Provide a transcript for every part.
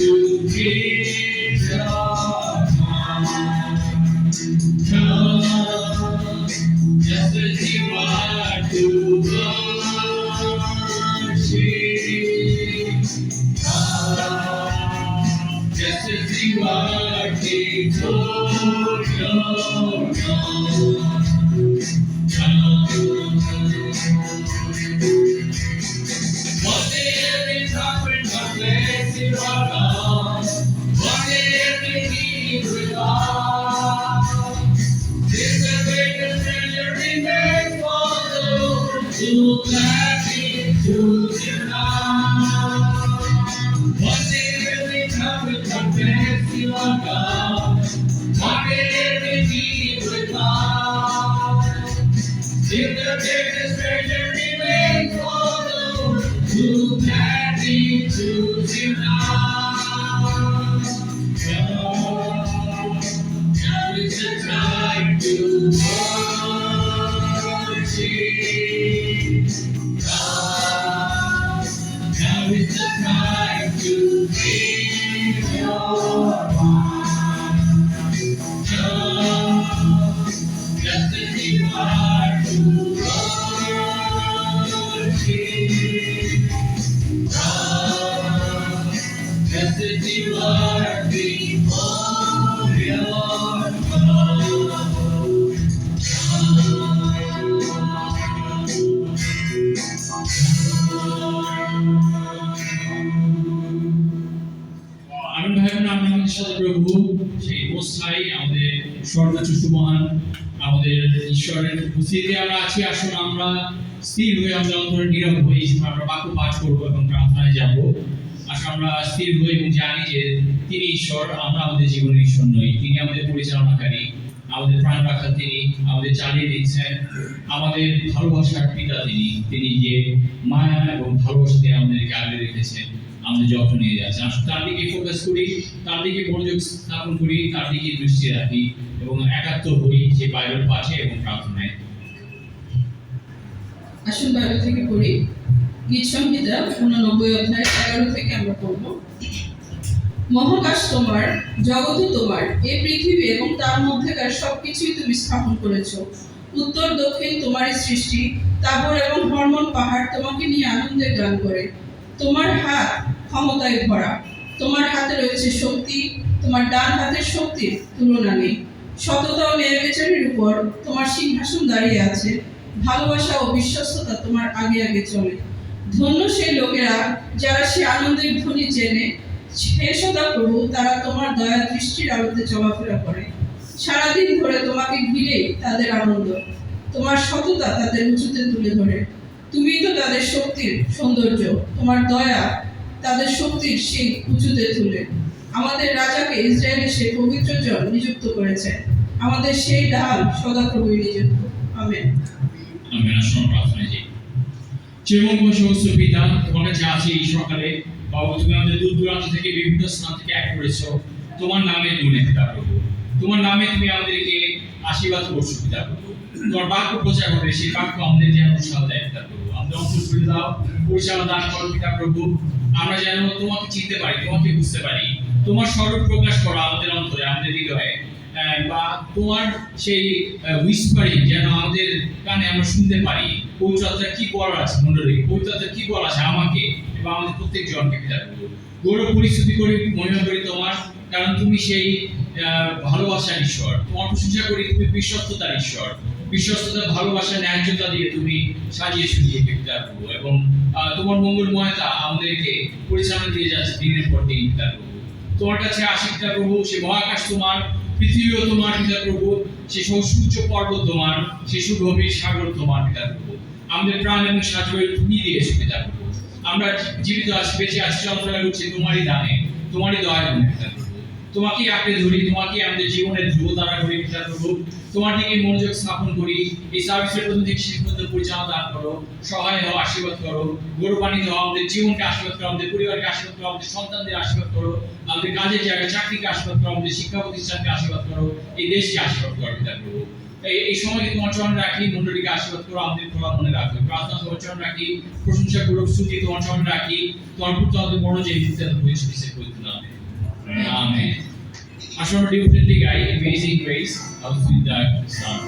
to give your mind. Come, just as you are to worship. Come, just as you are before your throne. One day every prophet must bless you are gone. One day every need will bow. This the greatest treasure remains for those who lack into the now. One day every prophet must bless you are gone. One day every need will bow. Still the greatest treasure remains for those who have been chosen now. Now is the time to worship. Now is the time to give your mind. Just as you are to worship. Just as you are before your throne. আনন্দ হয় না আমাদের সাথে প্রভু সেই অবস্থায় আমাদের সর্বোচ্চ মহান আমাদের ঈশ্বরের উপস্থিতিতে আমরা আছি। আসুন আমরা স্থির হয়ে আমরা অন্তরে নীরব হয়ে আমরা বাক্য পাঠ করবো এবং প্রার্থনায় যাব। আসলে আমরা স্থির হয়ে এবং জানি যে তিনি ঈশ্বর, আমরা আমাদের জীবনের ঈশ্বর নই। তিনি আমাদের পরিচালনাকারী, আমাদের প্রাণ রাখা তিনি, আমাদের চালিয়ে দিচ্ছেন, আমাদের ভালোবাসার পিতা তিনি। তিনি যে মায়া এবং ভালোবাসা দিয়ে আমাদেরকে আগলে রেখেছেন, আমাদের যত্ন নিয়ে যাচ্ছেন। আসলে তার দিকে ফোকাস করি, তার দিকে মনোযোগ স্থাপন করি, তার দিকে দৃষ্টি রাখি এবং একাত্ম হই যে বাইবেল পাঠে এবং প্রার্থনায়। আসুন বাইবেল থেকে পড়ি। গীত সংহিতা 89 অধ্যায় 11 থেকে আমরা পড়ব। মহাকাশ তোমার, জগৎও তোমার, এই পৃথিবী এবং তার মধ্যেকার সবকিছুই তুমি স্থাপন করেছো। উত্তর দক্ষিণ তোমারই সৃষ্টি, তাবর এবং হরমোন পাহাড় তোমাকে নিয়ে আনন্দের গান করে। তোমার হাত ক্ষমতায় ভরা, তোমার হাতে রয়েছে শক্তি, তোমার ডান হাতের শক্তির তুলনা নেই। সততা ও ন্যায়বিচারের উপর তোমার সিংহাসন দাঁড়িয়ে আছে, ভালোবাসা ও বিশ্বস্ততা তোমার আগে আগে চলে। ধন্য সেই লোকেরা যারা সে আনন্দের ধ্বনি জেনে। হে সদা প্রভু, তারা তোমার দয়া দৃষ্টির আলোতে চলাফেরা করে। সারাদিন ধরে তোমাকে ঘিরেই তাদের আনন্দ, তোমার সততা তাদের উঁচুতে তুলে ধরে। তুমি তো তাদের শক্তির সৌন্দর্য, তোমার দয়া তাদের শক্তির সেই উঁচুতে তুলে। আমাদের রাজাকে ইসরায়েলের সেই পবিত্র জন নিযুক্ত করেছেন, আমাদের সেই ঢাল সদাপ্রভুই নিযুক্ত। আমেন। আমেন। আসুন প্রার্থনায় যাই। চিরমঙ্গল সমস্ত পিতা, তোমার কাছে আছি এই সকালে। বাবা, তুমি আমাদের দূর দূরান্ত থেকে বিভিন্ন স্থান থেকে এক করেছো তোমার নামে গুণে পিতা প্রভু। তোমার নামে তুমি আমাদেরকে আশীর্বাদ করছো পিতা প্রভু। তোমার বাক্য প্রচার হবে, সেই বাক্য আমাদের যেন উৎসাহ দেয় পিতা প্রভু। আমাদের অন্তর খুলে দাও, পরিচালনা দান করো পিতা প্রভু। আমরা যেন তোমাকে চিনতে পারি, তোমাকে বুঝতে পারি, তোমার স্বরূপ প্রকাশ করো আমাদের অন্তরে, আমাদের হৃদয়ে, বা তোমার সেই হুইসপারিং যেন আমাদের কানে আমরা শুনতে পারি। পবিত্রতা কি বলার আছে মণ্ডলী, পবিত্রতা কি বলা আছে আমাকে এবং আমাদের প্রত্যেক জনকে পিতা প্রভু। গৌরব পরিস্থিতি করি, মহিমা করি তোমার, কারণ তুমি সেই ভালোবাসার ঈশ্বর। তোমার প্রশংসা করি, তুমি বিশ্বস্ততার ঈশ্বর। বিশ্বস্ততা, ভালোবাসা, ন্যায্যতা দিয়ে তুমি সাজিয়ে সুজিয়ে পিতা প্রভু, এবং তোমার মঙ্গলময়তা আমাদেরকে পরিচালনা দিয়ে যাচ্ছে দিনের পর দিন পিতা প্রভু। তোমার কাছে আসি পিতা প্রভু, সে মহাকাশ তোমার, পৃথিবীও তোমার পিতা প্রভু, সে সূর্য পর্বত তোমার, সে সুগভীর সাগর তোমার পিতা প্রভু। আমাদের প্রাণ এবং সাজবে তুমি দিয়েছো পিতা প্রভু। আমরা জীবিত আছি, বেঁচে আছি, চলাফেরা করছি তোমারই দানে, তোমারই দয়া গুণে পিতা প্রভু। তোমাকে আঁকড়ে ধরি, তোমাকে আমাদের জীবনের ধ্রুবতারা করি পিতা প্রভু। তোমার দিকে মনোযোগ স্থাপন করি। এই সার্ভিসের প্রথম থেকে শেষ পর্যন্ত পরিচালনা দান করো, সহায় হও, আশীর্বাদ করো, গৌরবান্বিত হও, আমাদের জীবনকে আশীর্বাদ করো, আমাদের পরিবারকে আশীর্বাদ করো, আমাদের সন্তানদের আশীর্বাদ করো, আমাদের কাজের জায়গায় চাকরিকে আশীর্বাদ করো, আমাদের শিক্ষা প্রতিষ্ঠানকে আশীর্বাদ করো, এই দেশকে আশীর্বাদ করো পিতা প্রভু। এই সময় তোমার চরণ রাখি, মণ্ডলীকে আশীর্বাদ করো, আমাদের তোমরা মনে রাখো। প্রার্থনা তোমার চরণ রাখি, প্রশংসা করো, স্তুতি তোমার চরণ রাখি, তোমার পুত্র আমাদের বড় যে মুক্তি হয়েছে সে পবিত্র নামে। আমেন। আসলে আমরা ডিউটিটি গাই Amazing Grace of the Son.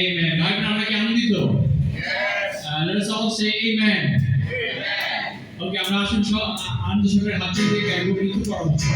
Amen. ভাই আমরা কি আনন্দিত? Let us all say amen. ওকে, আমরা আসুন সব আনন্দ সহকারে হাত তুলে গাইবো কিন্তু পরবর্তী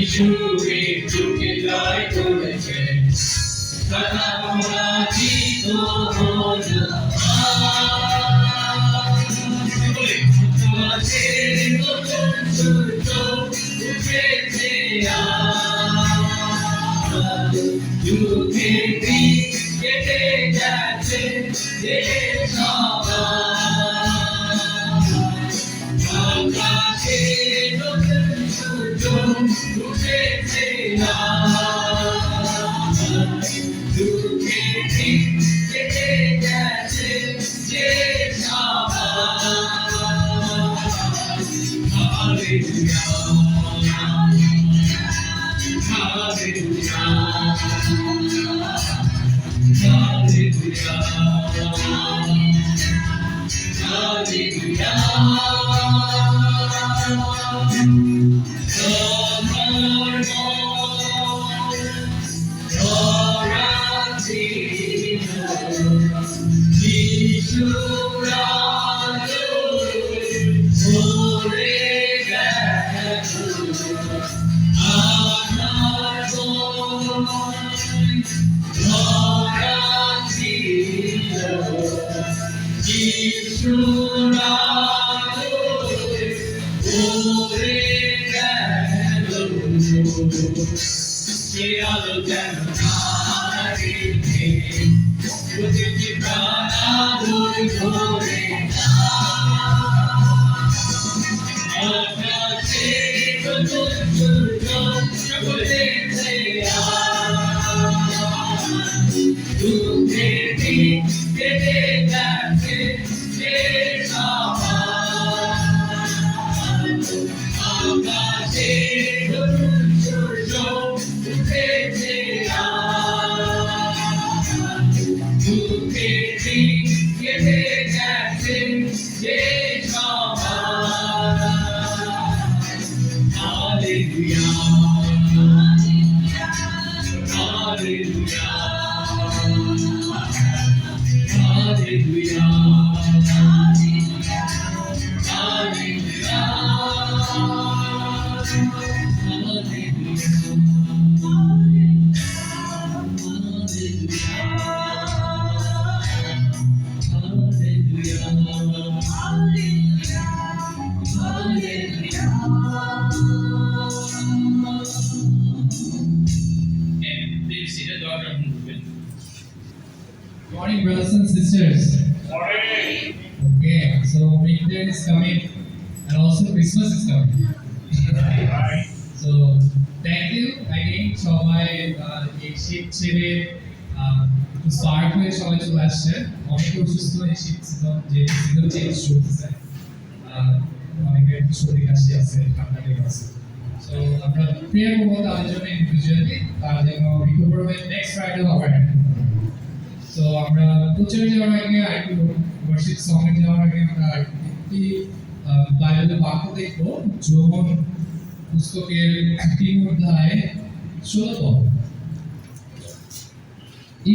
যিশু মৃত্যুকে জয় করেছে, সদা পরাজিত হলো বলে আছে নতুন সূর্য উঠেছে আজ, যুগের দিন কেটে যাচ্ছে যে আকাশে নতুন সূর্য উঠেছে আজ, যুগের দিন কেটে যাচ্ছে যে Morning, brothers and sisters. Morning. Okay, so winter is coming and also Christmas is coming. So thank you again সবাই এই শীত ছেড়ে স্পার্ক হয়ে সবাই চলে আসছে। অনেক অসুস্থ এই শীত সিজন যে সিজন চেঞ্জ চলতেছে, অনেকের সর্দি কাশি আছে, ঠান্ডা লেগে আছে। সো আমরা প্রেয়ার করবো তাদের জন্য ইন্ডিভিজুয়ালি, তারা যেন রিকভার হবে নেক্সট ফ্রাইডে আবার। তো আমরা প্রচারে যাওয়ার আগে আরেকটু ওয়ার্শিপ সঙ্গে যাওয়ার আগে আমরা একটি বাইবেলের বাক্য দেখবো, যোহন পুস্তকের 3 অধ্যায় 16 পদ।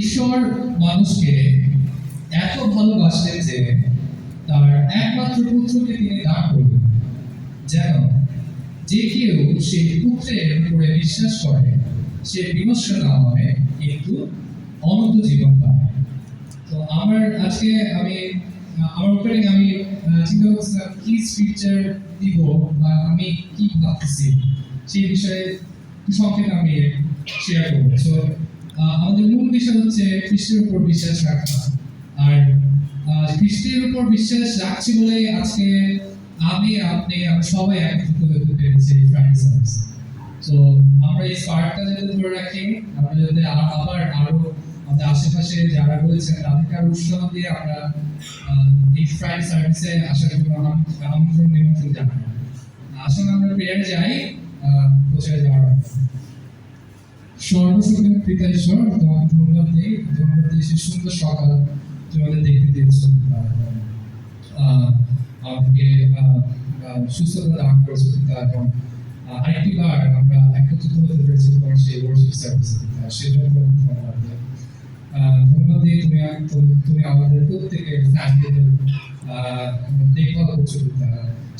ঈশ্বর মানুষকে এত ভালোবাসলেন যে তার একমাত্র পুত্রকে তিনি দান করলেন, যেন যে কেউ সেই পুত্রের উপরে বিশ্বাস করে সে বিনষ্ট না হয় কিন্তু অনন্ত জীবন পায়। তো আমার আজকে আমি আমার ওপেনিং আমি চিন্তা করছিলাম কি স্ক্রিপচার দিব বা আমি কি ভাবতেছি সেই বিষয়ে সংক্ষেপে আমি শেয়ার করবো। সো আমাদের মূল বিষয় হচ্ছে খ্রিস্টের উপর বিশ্বাস রাখা, আর খ্রিস্টের উপর বিশ্বাস রাখছি বলে আজকে আমি আপনি আমরা সবাই একত্রিত হতে পেরেছি ফ্রাইডে সার্ভিস। তো আমরা এই স্পার্কটা যাতে ধরে রাখি, আমরা যাতে আবার আরো আমাদের আশেপাশে যারা রয়েছেন তাদেরকে আরো উৎসাহ দিয়ে আমরা এই ফ্রাইডে সার্ভিসে আসার জন্য আমন্ত্রণ নিমন্ত্রণ জানাই। আসলে আমরা প্রেয়ারে যাই প্রচারে যাওয়ার আগে। সর্বশক্তির পিতা ঈশ্বর, তোমাকে ধন্যবাদ দিই সেই সুন্দর সকাল তোমাদের দেখতে দিয়েছো, আমাদেরকে সুস্থতা দান করেছো পিতা, এবং আরেকটি বার আমরা একত্রিত হতে পেরেছি তোমার সেই ওয়ার্শিপ সার্ভিসে পিতা, সেজন্য তোমাকে ধন্যবাদ দিই। ধন্যবাদ দিই তুমি আমাদের প্রত্যেকের ফ্যামিলিদের দেখভাল করছো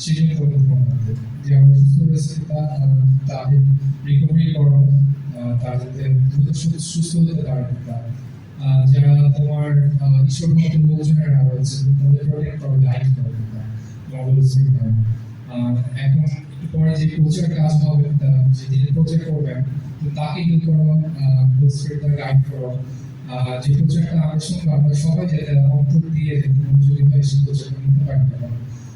সেই জন্য তোমাকে ধন্যবাদ দিই যে আমরা সুস্থ রয়েছে তাদের রিকভারি করো তারা যাতে দ্রুত সুস্থ হতে পারে যারা তোমার ঈশ্বর মত লোকজনেরা রয়েছে তাদের প্রোটেক্ট করো গাইড করো এখন একটু পরে যে প্রচার কাজ হবে যে যিনি প্রচার করবেন তো তাকে কি করো গাইড করো যে প্রচারটা আমরা শুনবো আমরা সবাই যাতে অন্তর দিয়ে যদি হয় সেই প্রচারটা নিতে পারি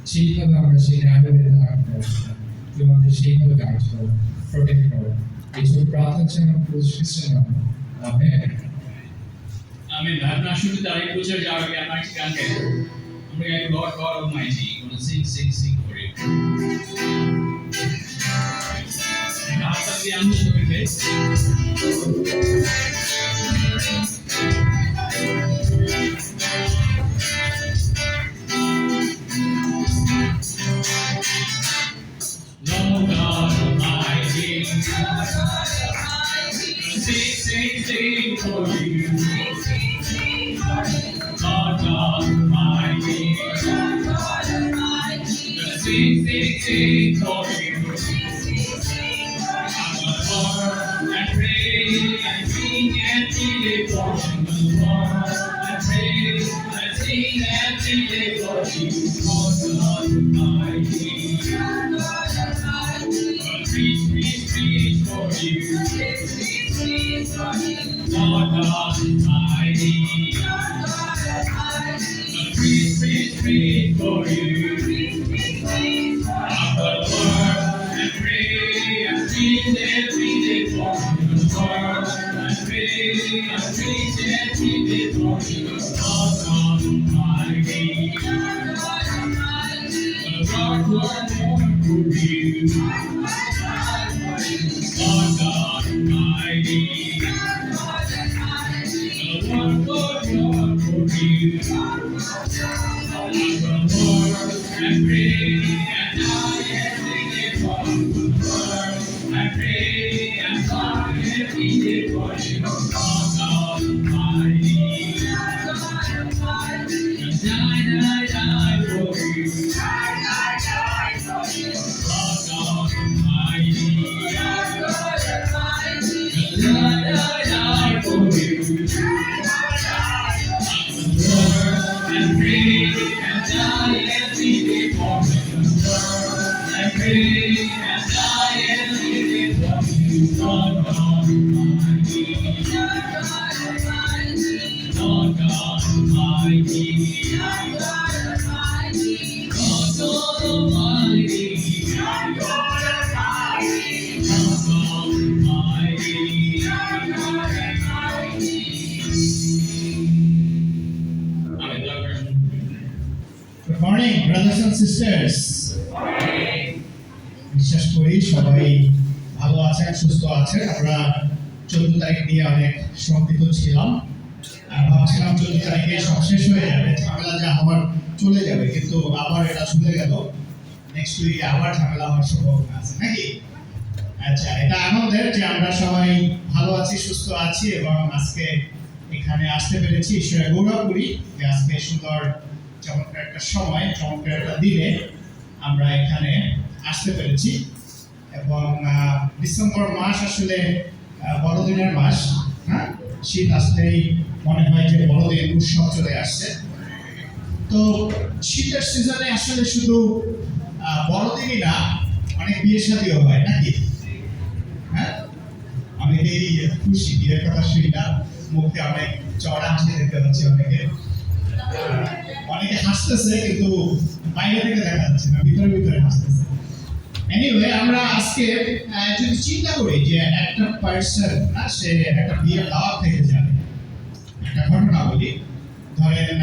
সেইভাবে আমরা সেই ন্যায়ভাবে ধারণ করবো তোমাদের সেইভাবে গাইড করো প্রোটেক্ট করো এইসব প্রার্থনা ছিলাম খ্রিস্টান নামে আমেন Amen. Bhavna শুরু তারিখ প্রচার যাওয়ার আগে আমরা একটি গান গাইব। আমরা গাইব Lord God Almighty. We're gonna sing for you. হাতটা দিয়ে আমি সবাইকে Lord God Almighty. Sing for you. Lord God Almighty. Sing for you. Lord, I pray, I sing and sing for you. Lord, I pray, I sing and sing for you. Lord God Almighty. Preach for you. Lord God Almighty. Preach for you. Of the Lord, I pray, I sing every day for you. Lord, I pray, I sing every day for you. Lord God Almighty. Lord, Lord, for you. Lord God Almighty. Lord, Lord, for you. Lord, I pray, and I every day for you. Lord, I pray, and I every day for you. Lord God Almighty. And die for you. Lord God Almighty. Die for you. Lord, I pray, and die every day for you. Lord, I pray, and die every day for you. Lord God Almighty. Lord God Almighty. Lord God Almighty. Lord God Almighty. Good morning, brothers and sisters. বিশ্বাস করি সবাই ভালো আছেন, সুস্থ আছেন। আমরা 14 তারিখ নিয়ে অনেক শঙ্কিত ছিলাম, ভাবছিলাম 14 তারিখে সব শেষ হয়ে যাবে, ঝামেলা যা হওয়ার চলে যাবে, কিন্তু আবার এটা চলে গেল। নেক্সট উইকে আবার ঝামেলা হওয়ার সম্ভাবনা আছে নাকি? আচ্ছা, এটা আনন্দের যে আমরা সবাই ভালো আছি, সুস্থ আছি এবং আজকে এখানে আসতে পেরেছি। ঈশ্বরের গৌরব করি যে আজকে সুন্দর চমৎকার একটা সময়, চমৎকার একটা দিনে আমরা এখানে আসতে পেরেছি। এবং ডিসেম্বর মাস আসলে বড়দিনের মাস। হ্যাঁ, শীত আসলেই মনে হয় যে বড়দিন উৎসব চলে আসছে। তো শীতের সিজনে আসলে শুধু বড়দিনই না, অনেক বিয়ে শাদিও হয় নাকি? হ্যাঁ, অনেকেই খুশি, বিয়ের কথা শুনি না, মুখে অনেক চড়া হাসি দেখতে পাচ্ছি। অনেকে হাসতেছে কিন্তু বাইরে থেকে দেখা যাচ্ছে না, ভিতরে ভিতরে হাসতেছে। এনিওয়ে, আমরা আজকে যদি চিন্তা করি যে একটা পার্সন সে একটা বিয়ের দাওয়াত থেকে যাবে, একটা ঘটনা বলি, ধরেন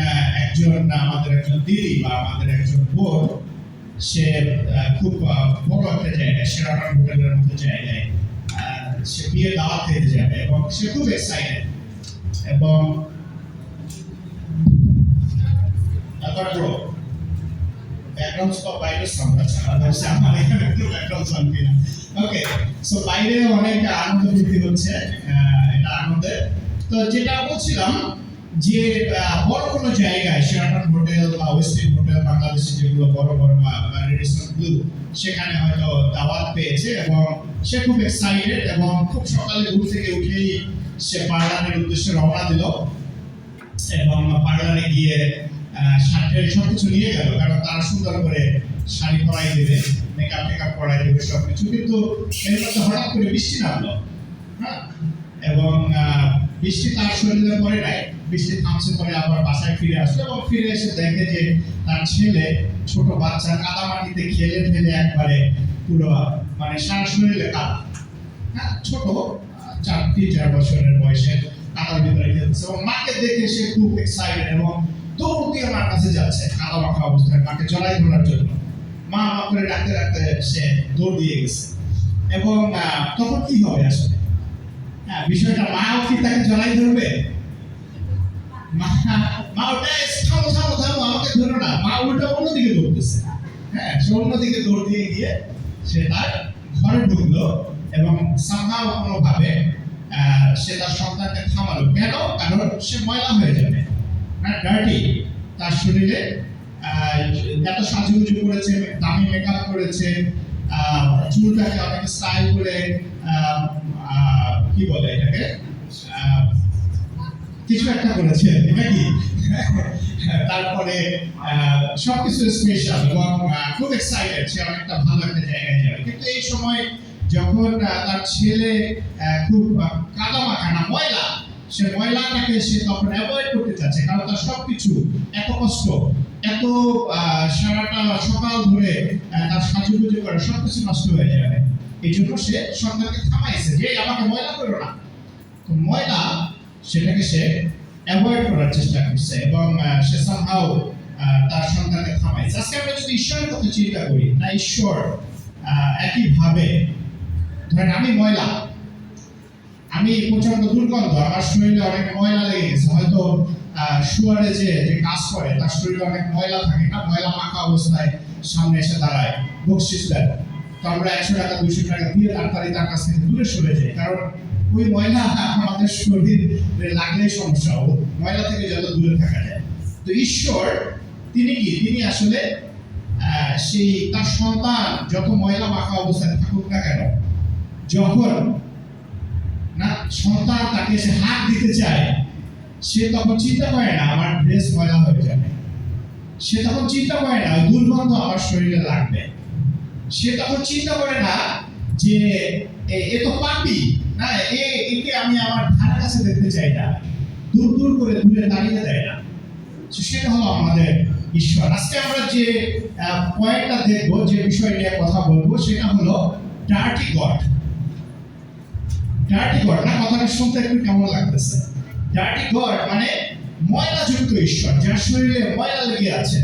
আমাদের একজন দিদি বা আমাদের একজন বোন, সে খুব বড় একটা জায়গায়, শেরাটন হোটেলের মতো জায়গায় সে বিয়ের দাওয়াত থেকে যাবে এবং সে খুব এক্সাইটেড। এবং ব্যাকগ্রাউন্ড বাইরে সাউন্ড আছে, আমার এখানে একটু ব্যাকগ্রাউন্ড সাউন্ড কিনা। ওকে, সো বাইরে অনেক আনন্দ বৃদ্ধি হচ্ছে, এটা আনন্দের। তো যেটা বলছিলাম যে বড় কোনো জায়গায় শেরাটন হোটেল বা ওয়েস্টিন হোটেল বাংলাদেশে যেগুলো বড় বড় রেস্টুরেন্টগুলো সেখানে হয়তো দাওয়াত পেয়েছে এবং সে খুব এক্সাইটেড এবং খুব সকালে ঘুম থেকে উঠেই সে পার্লারের উদ্দেশ্যে রওনা দিল এবং পার্লারে গিয়ে শার্টের সবকিছু নিয়ে গেল, কারণ তারা সুন্দর করে শাড়ি পরাই দেবে, মেকআপ টেকআপ করাই দেবে সবকিছু। কিন্তু এর মধ্যে হঠাৎ করে বৃষ্টি নামলো, হ্যাঁ, এবং বৃষ্টি তার শরীরে পড়ে নাই, বৃষ্টি থামছে পরে আবার বাসায় ফিরে আসলো এবং ফিরে এসে দেখে যে তার ছেলে ছোট বাচ্চা কাদামাটিতে খেলে ফেলে একবারে পুরো মানে সারা শরীরে কাদা, হ্যাঁ, ছোট 4 বছরের বয়সে কাদার ভিতরে খেলছে এবং মাকে দেখে সে খুব এক্সাইটেড এবং দৌড় দিয়ে মার কাছে যাচ্ছে কাদা মাখা অবস্থায় মাকে জড়াই ধরার জন্য। মা মা করে ডাকতে ডাকতে সে দৌড় দিয়ে গেছে এবং তখন কি হবে আসলে? হ্যাঁ, বিষয়টা মাও কি তাকে জড়াই ধরবে? মা ওটা থামো থামো থামো, আমাকে ধরো না। মা উল্টা অন্যদিকে দৌড়তেছে, হ্যাঁ, সে অন্যদিকে দৌড় দিয়ে গিয়ে সে তার ঘরে ঢুকলো এবং সামহাও কোনোভাবে সে তার সন্তানকে থামালো। কেন? কারণ সে ময়লা হয়ে যাবে, হ্যাঁ, ডার্টি। তার শরীরে এত সাজুগুজু করেছে, দামি মেকআপ করেছে, চুলটাকে অনেক স্টাইল করে কি বলে এটাকে কিছু একটা করেছে নাকি তারপরে সবকিছু স্পেশাল এবং খুব এক্সাইটেড, সে অনেকটা ভালো একটা জায়গায় যাবে। কিন্তু এই সময় যখন তার ছেলে খুব কাদা মাখা না ময়লা, সে ময়লাটাকে সে তখন অ্যাভয়েড করতে চাচ্ছে, কারণ তার সবকিছু এত কষ্ট, এত সারাটা সকাল ধরে তার সাজুগুজু করে সবকিছু নষ্ট হয়ে যাবে। এই জন্য সে সন্তানকে থামাইছে যে আমাকে ময়লা করো না। তো ময়লা সেটাকে সে অ্যাভয়েড করার চেষ্টা করছে এবং সে সামহাও তার সন্তানকে থামাইছে। আজকে আমরা যদি ঈশ্বরের কথা চিন্তা করি, না ঈশ্বর একইভাবে, ধরেন আমি ময়লা, আমি প্রচন্ড দুর্গন্ধ, আমার শরীরে অনেক ময়লা লেগে গেছে, হয়তো শুয়ারে যে কাজ করে তার শরীরে অনেক ময়লা থাকে না, ময়লা মাখা অবস্থায় সামনে এসে দাঁড়ায় বকশিস দেয়, তো আমরা 100 টাকা 200 টাকা দিয়ে তাড়াতাড়ি তার কাছ থেকে দূরে সরে যাই, কারণ ওই ময়লা আমাদের শরীরে লাগলেই সমস্যা, ময়লা থেকে যত দূরে থাকা যায়। তো ঈশ্বর তিনি কি, তিনি আসলে সেই তার সন্তান যত ময়লা মাখা অবস্থায় থাকুক না কেন, যখন না সন্তান তাকে সে হাত দিতে চায়, সে তখন চিন্তা করে না আমার ড্রেস ময়লা হয়ে যাবে, সে তখন চিন্তা করে না দুর্গন্ধ আমার শরীরে লাগবে, সে তখন চিন্তা করে না যে এ তো পাপী, না একে আমি আমার ধারে কাছে দেখতে চাই না, দূর দূর করে দূরে দাঁড়িয়ে দেয় না। সেটা হলো আমাদের ঈশ্বর। আজকে আমরা যে পয়েন্টটা দেখবো, যে বিষয় নিয়ে কথা বলবো, সেটা হলো ডার্টি গড। ডার্টি গড না, কথাটা শুনতে একটু কেমন লাগতেছে? ডার্টি গড মানে ময়লাযুক্ত ঈশ্বর, যার শরীরে ময়লা লেগে আছে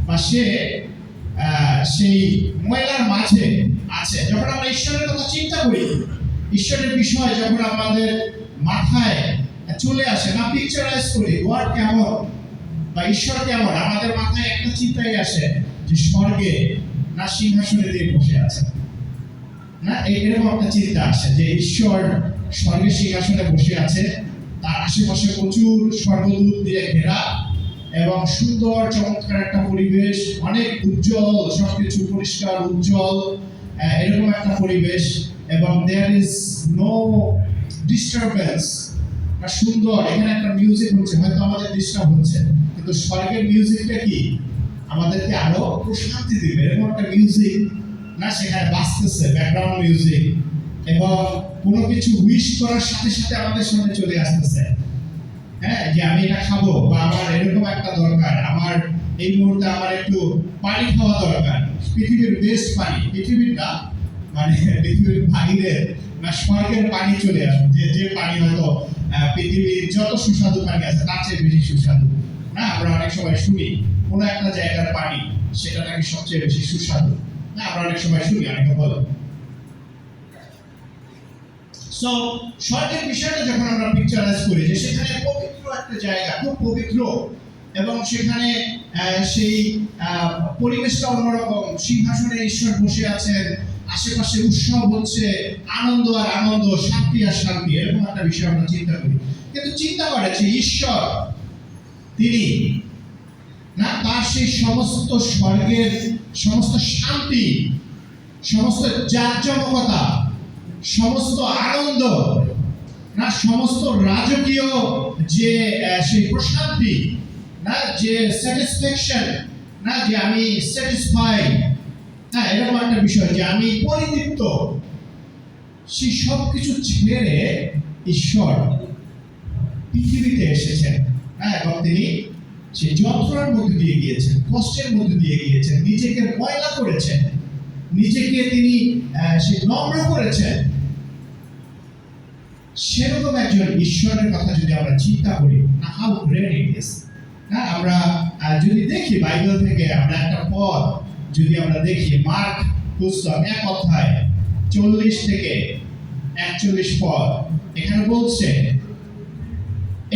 বা সে সেই ময়লার মাঝে আছে। যখন আমরা ঈশ্বরের কথা চিন্তা করি, ঈশ্বরের বিষয় যখন আমাদের মাথায় চলে আসে, না পিকচারাইজ করি গড কেমন বা ঈশ্বর কেমন, আমাদের মাথায় একটা চিন্তাই আসে যে স্বর্গে না সিংহাসনে দিয়ে বসে আছে, না এরকম একটা চিন্তা আসে যে ঈশ্বর স্বর্গের সিংহাসনে বসে আছে, তার আশেপাশে প্রচুর স্বর্গদূত দিয়ে ঘেরা এবং সুন্দর চমৎকার একটা পরিবেশ, অনেক উজ্জ্বল, সবকিছু পরিষ্কার উজ্জ্বল, এরকম একটা পরিবেশ এবং দেয়ার ইজ নো ডিস্টারবেন্স, সুন্দর। এখানে একটা মিউজিক হচ্ছে, হয়তো আমাদের ডিস্টার্ব হচ্ছে, কিন্তু স্বর্গের মিউজিকটা কি আমাদেরকে আরো প্রশান্তি দিবে, এরকম একটা মিউজিক না সেখানে বাজতেছে, ব্যাকগ্রাউন্ড মিউজিক, এবং কোনো কিছু উইশ করার সাথে সাথে আমাদের সামনে চলে আসতেছে, হ্যাঁ, যে আমি এটা খাবো বা আমার এরকম একটা দরকার, আমার এই মুহূর্তে আমার একটু পানি খাওয়া দরকার, পৃথিবীর বেস্ট পানি, পৃথিবীর না মানে পৃথিবীর বাহিরের না স্বর্গের পানি চলে আসবে, যে পানি হয়তো পৃথিবীর যত সুস্বাদু পানি আছে তার চেয়ে বেশি সুস্বাদু। না আমরা অনেক সময় শুনি কোনো একটা জায়গার পানি সেটা নাকি সবচেয়ে বেশি সুস্বাদু, না আমরা অনেক সময় শুনি, অনেকে বলে। সো স্বর্গের বিষয়টা যখন আমরা পিকচারাইজ করি যে সেখানে পবিত্র একটা জায়গা, খুব পবিত্র, এবং সেখানে সেই পরিবেশটা অন্যরকম, সিংহাসনে ঈশ্বর বসে আছেন, আশেপাশে উৎসব হচ্ছে, আনন্দ আর আনন্দ, শান্তি আর শান্তি, এরকম একটা বিষয় আমরা চিন্তা করি। কিন্তু চিন্তা করে যে ঈশ্বর তিনি না তার সেই সমস্ত স্বর্গের সমস্ত শান্তি, সমস্ত জাঁকজমকতা, সমস্ত আনন্দ, না সমস্ত রাজকীয় যে সেই প্রশান্তি, না যে স্যাটিসফ্যাকশন, না যে আমি স্যাটিসফাই, হ্যাঁ এরকম একটা বিষয় যে আমি পরিতৃপ্ত, সেই সব কিছু ছেড়ে ঈশ্বর পৃথিবীতে এসেছেন, হ্যাঁ এবং তিনি সেই যন্ত্রণার মধ্যে দিয়ে গিয়েছেন, কষ্টের মধ্যে দিয়ে গিয়েছেন, নিজেকে ময়লা করেছেন, নিজেকে তিনি সে নম্র করেছেন। সেরকম একজন ঈশ্বরের কথা যদি আমরা চিন্তা করি, হাউ গ্রেট ইট ইজ। হ্যাঁ আমরা যদি দেখি বাইবেল থেকে আমরা একটা পদ যদি আমরা দেখি, মার্ক পুস্তক 1:40 থেকে 41 পদ, এখানে বলছে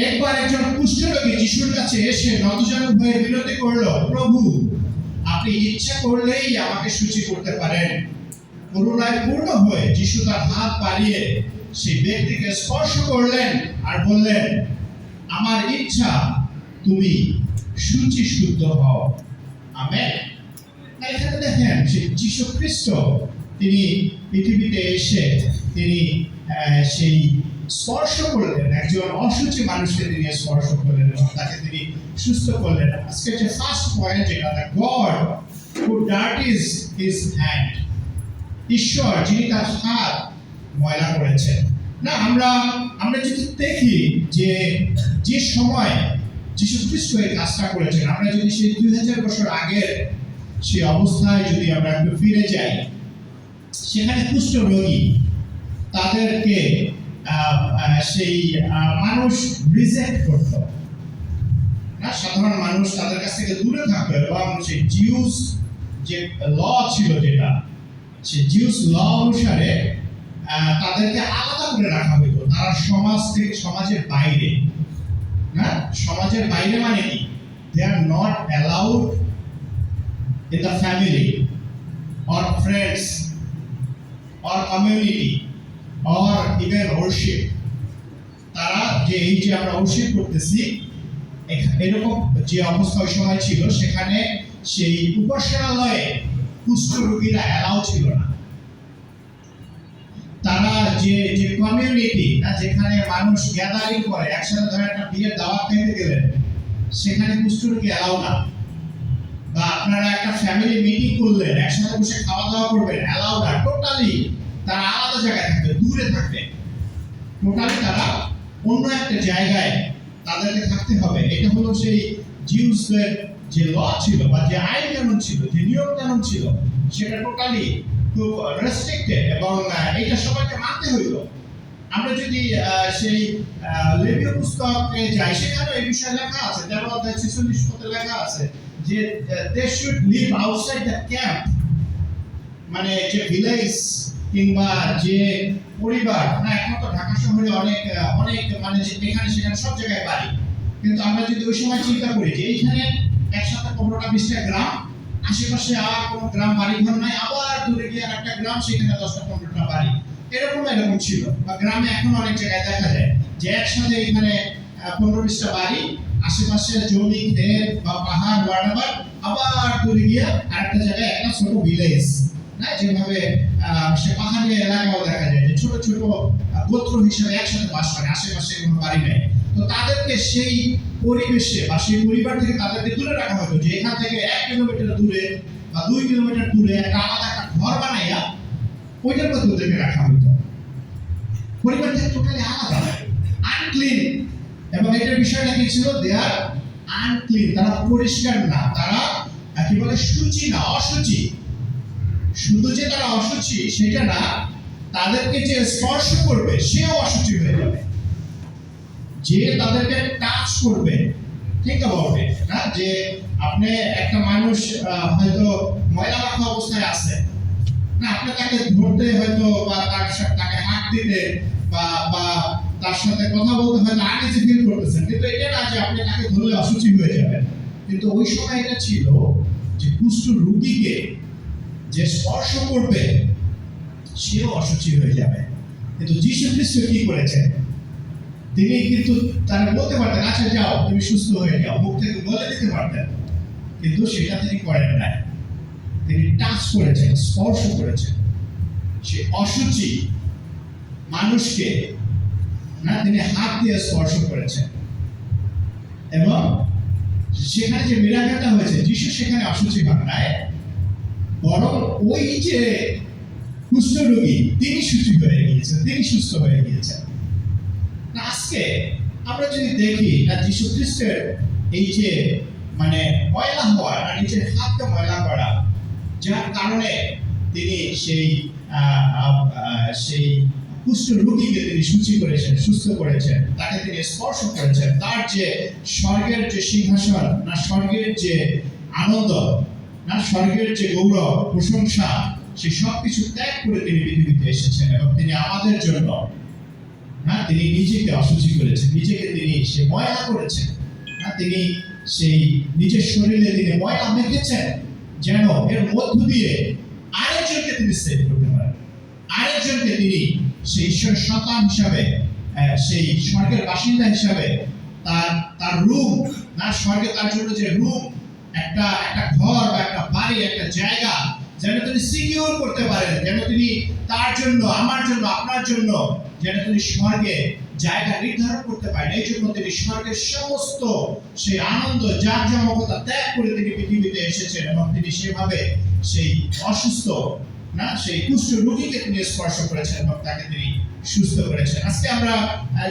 একবার একজন কুষ্ঠরোগী যিশুর কাছে এসে নতজানু হয়ে বিনতি করলো, প্রভু আপনি ইচ্ছা করলেই আমাকে সুচি করতে পারেন। করুণায় পূর্ণ হয়ে যিশু তার হাত বাড়িয়ে সেই ব্যক্তিকে স্পর্শ করলেন আর বললেন, আমার ইচ্ছা তুমি সুচি শুদ্ধ হও। আমেন। এখানে দেখেন সেই যিশু খ্রিস্ট তিনি পৃথিবীতে এসে তিনি সেই স্পর্শ করলেন, একজন অসুচি মানুষকে তিনি স্পর্শ করলেন এবং তাকে তিনি সুস্থ করলেন। আজকে যে ফার্স্ট পয়েন্ট যেটা, গড হু ডার্টিজ হিজ হ্যান্ড, ঈশ্বর যিনি তার হাত ময়লা করেছেন। না আমরা যদি দেখি যে যে সময় যীশু খ্রিস্ট এই কাজটা করেছেন, আমরা যদি সেই 2000 বছর আগের সেই অবস্থায় যদি আমরা একটু ফিরে যাই, সেখানে কুষ্ঠ রোগী তাদেরকে সেই মানুষ রিজেক্ট করত, না সাধারণ মানুষ তাদের কাছ থেকে দূরে থাকতো এবং সেই জিউস যে ল ছিল, যেটা সেই জিউস ল অনুসারে তাদেরকে আলাদা করে রাখা হতো। তারা সমাজ থেকে, সমাজের বাইরে, না সমাজের বাইরে মানে কি, they are not allowed in the family or friends or community or even worship. তারা যে এই যে আমরা worship করতেছি, এরকম যে অবস্থা ওই সময় ছিল, সেখানে সেই উপাসনালয়ে কুষ্ঠ রোগীরা অ্যালাউ ছিল না। তারা যে যে কমিউনিটি, না যেখানে মানুষ গ্যাদারিং করে একসাথে, ধরে একটা বিয়ের দাওয়াত খেতে গেলেন, সেখানে কুষ্ঠ রোগী অ্যালাউ না। বা আপনারা একটা ফ্যামিলি মিটিং করলেন, একসাথে বসে খাওয়া দাওয়া করবেন, অ্যালাউ না। টোটালি তারা আলাদা জায়গায় থাকবে, দূরে থাকবে, টোটালি তারা অন্য একটা জায়গায় তাদেরকে থাকতে হবে। এটা হলো সেই জিউসের যে ল ছিল বা যে আইন কানুন ছিল, যে নিয়ম কানুন ছিল, সেটা টোটালি খুব রেস্ট্রিক্টেড এবং এটা সবাইকে মানতে হইল। আমরা যদি সেই লেবীয় পুস্তকে যাই, সেখানে এই বিষয়ে লেখা আছে, 13:46 পদে লেখা আছে যে they should live outside the camp, মানে যে ভিলেজ কিংবা যে পরিবার, না এখন তো ঢাকা শহরে অনেক মানে এখানে সেখানে সব জায়গায় বাড়ি, কিন্তু আমরা যদি ওই সময় চিন্তা করি যে এইখানে একসাথে 15টা-20টা গ্রাম, আশেপাশে আর কোনো গ্রাম বাড়ি ঘর নাই, আবার দূরে গিয়ে আর একটা গ্রাম, সেখানে 10টা-15টা বাড়ি, এরকম ছিল। বা গ্রামে এখন অনেক জায়গায় দেখা যায় যে একসাথে এখানে 15-20টা বাড়ি, আশেপাশে জমি, ক্ষেত বা পাহাড়, ওয়াটার, আবার দূরে গিয়ে আরেকটা জায়গায় একটা ছোট ভিলেজ, না যেভাবে সে পাহাড়ি এলাকাও দেখা যায় যে ছোট ছোট গোত্র হিসেবে একসাথে বাস করে, আশেপাশে কোনো বাড়ি নেই। তো তাদেরকে সেই পরিবেশে বা সেই পরিবার থেকে তাদেরকে দূরে রাখা হতো, যে এখান থেকে 1 কিলোমিটার দূরে বা 2 কিলোমিটার দূরে একটা আলাদা একটা ঘর বানাইয়া ওইটার মধ্যে ওদেরকে রাখা হতো। পরিবার থেকে টোটালি আলাদা, আনক্লিন। এবং এটার বিষয়টা কি ছিল, দে আর আনক্লিন, তারা পরিষ্কার না, তারা কি বলে সূচি না, অসুচি। শুধু যে তারা অসুচি সেটা না, তাদেরকে যে স্পর্শ করবে সেও অসুচি হয়ে যাবে, যে তাদেরকে টাচ করবে, ঠিক আছে না, যে আপনি একটা মানুষ হয়তো ময়লা মাখা অবস্থায় আছে, না আপনি তাকে ধরতে হয়তো বা তাকে হাত দিতে বা তার সাথে কথা বলতে হয়তো আনইজি ফিল করতেছেন, কিন্তু এটা না যে আপনি তাকে ধরলে অসুচি হয়ে যাবেন। কিন্তু ওই সময় এটা ছিল যে কুষ্ঠ রোগীকে যে স্পর্শ করবে সেও অসুচি হয়ে যাবে। কিন্তু যীশু খ্রিস্ট কি করেছেন, তিনি কিন্তু তারা বলতে পারতেন আচ্ছা যাও তুমি সুস্থ হয়ে যাও, মুখ থেকে বলে দিতে পারতেন, কিন্তু সেটা তিনি করেন নাই। তিনি টাচ করেছেন, স্পর্শ করেছেন। সে অসুচি মানুষকে না তিনি হাত দিয়ে স্পর্শ করেছেন, এবং সেখানে যে মিরাকেলটা হয়েছে, যিশু সেখানে অসুচি হন নাই, বরং ওই যে কুষ্ঠরোগী তিনি সুচি হয়ে গিয়েছেন, তিনি সুস্থ হয়ে গিয়েছেন। আজকে আমরা যদি দেখি না যীশু খ্রিস্টের এই যে মানে ময়লা হওয়া আর নিজের হাতকে ময়লা করা, যার কারণে তিনি সেই কুষ্ঠ রোগীকে তিনি সুচি করেছেন, সুস্থ করেছেন, তাকে তিনি স্পর্শ করেছেন, তার যে স্বর্গের যে সিংহাসন না, স্বর্গের যে আনন্দ না, স্বর্গের যে গৌরব প্রশংসা, সে সবকিছু ত্যাগ করে তিনি পৃথিবীতে এসেছেন, এবং তিনি আমাদের জন্য না তিনি নিজেকে অসুচি করেছেন, নিজেকে তিনি সে ময়লা করেছেন না, তিনি সেই নিজের শরীরে তিনি ময়লা মেখেছেন, যেন এর মধ্য দিয়ে আরেকজনকে তিনি সেভ করতে পারেন, আরেকজনকে তিনি সেই ঈশ্বরের সন্তান হিসাবে, সেই স্বর্গের বাসিন্দা হিসাবে তার রুম না, স্বর্গে তার জন্য যে রুম, একটা ঘর বা একটা বাড়ি, একটা জায়গা যেন তিনি সিকিউর করতে পারেন, যেন তিনি তার জন্য, আমার জন্য, আপনার জন্য যেন তিনি স্বর্গে জায়গা নির্ধারণ করতে পারেন। এই জন্য তিনি স্বর্গের সমস্ত সেই আনন্দ জাঁকজমকতা ত্যাগ করে তিনি পৃথিবীতে এসেছেন, এবং তিনি সেভাবে সেই অসুস্থ না, সেই কুষ্ঠ রোগীকে তিনি স্পর্শ করেছেন এবং তাকে তিনি সুস্থ করেছেন। আজকে আমরা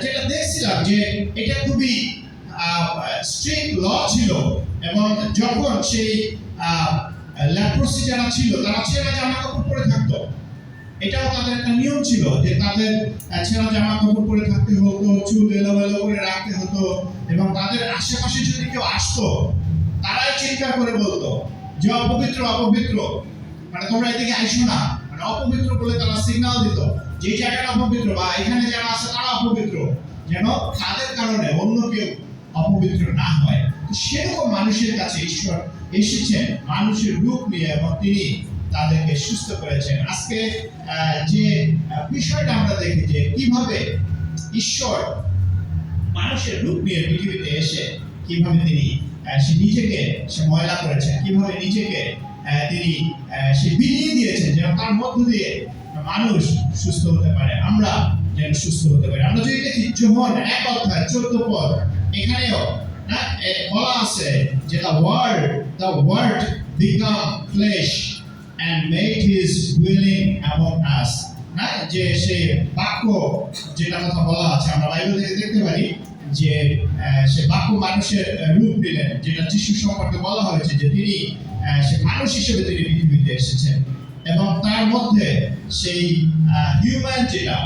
যেটা দেখছিলাম যে এটা খুবই স্ট্রিক্ট ল ছিল, এবং যখন সেই লেপ্রোসি যারা ছিল তারা ছেঁড়া জামা কাপড় পরে থাকতো, এটাও তাদের একটা নিয়ম ছিল যে তাদের ছেঁড়া জামা কাপড় পরে থাকতে হতো, চুল এলোমেলো করে রাখতে হতো, এবং তাদের আশেপাশে যদি কেউ আসতো তারাই চিৎকার করে বলতো যে অপবিত্র, অপবিত্র, মানে তোমরা এদিকে আইসো না, মানে অপবিত্র বলে তারা সিগন্যাল দিত যে জায়গাটা অপবিত্র বা এখানে যারা আছে তারা অপবিত্র, যেন তাদের কারণে অন্য কেউ অপবিত্র না হয়। তো সেরকম মানুষের কাছে ঈশ্বর এসেছেন মানুষের রূপ নিয়ে, এবং তিনি তাদেরকে সুস্থ করেছেন। আজকে যে বিষয়টা আমরা দেখি যে কিভাবে ঈশ্বর মানুষের রূপ নিয়ে পৃথিবীতে এসে কিভাবে তিনি সে নিজেকে সে ময়লা করেছেন, কিভাবে নিজেকে তিনি সে বিলিয়ে দিয়েছেন যেন তার মধ্য দিয়ে মানুষ সুস্থ হতে পারে, আমরা যেন সুস্থ হতে পারি। আমরা যদি দেখি যোহন 1:14 এখানেও না বলা আছে যে the word become flesh and made his dwelling among us, না, যে সে বাক্য যেটা কথা বলা আছে আমরা বাইবেল থেকে দেখতে পারি যে সে বাক্য মানুষের রূপ নিলেন, যেটা যিশু সম্পর্কে বলা হয়েছে যে তিনি সে মানুষ হিসেবে তিনি পৃথিবীতে এসেছেন, এবং তার মধ্যে সেই হিউম্যান যেটা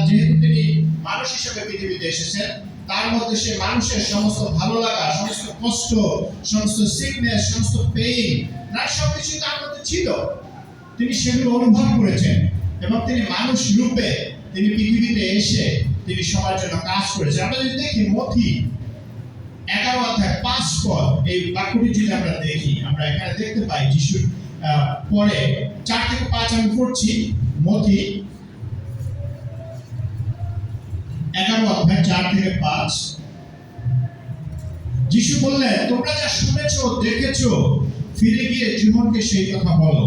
যেহেতু তিনি মানুষ হিসেবে পৃথিবীতে এসেছেন, তার মধ্যে সে মানুষের সমস্ত ভালো লাগা, সমস্ত কষ্ট, সমস্ত সিকনেস, সমস্ত পেইন না, সবকিছু তার মধ্যে ছিল, তিনি সেগুলো অনুভব করেছেন, এবং তিনি মানুষ রূপে তিনি পৃথিবীতে এসে তিনি সবার জন্য কাজ করেছেন। আমরা যদি দেখি মথি 11:5 এই বাক্যটি যদি আমরা দেখি, আমরা এখানে দেখতে পাই যিশুর পরে 4 থেকে 5 আমি পড়ছি। মথি 11:4 থেকে 5। যিশু বললেন, তোমরা যা শুনেছো দেখেছো ফিরে গিয়ে জীবনকে সেই কথা বলো।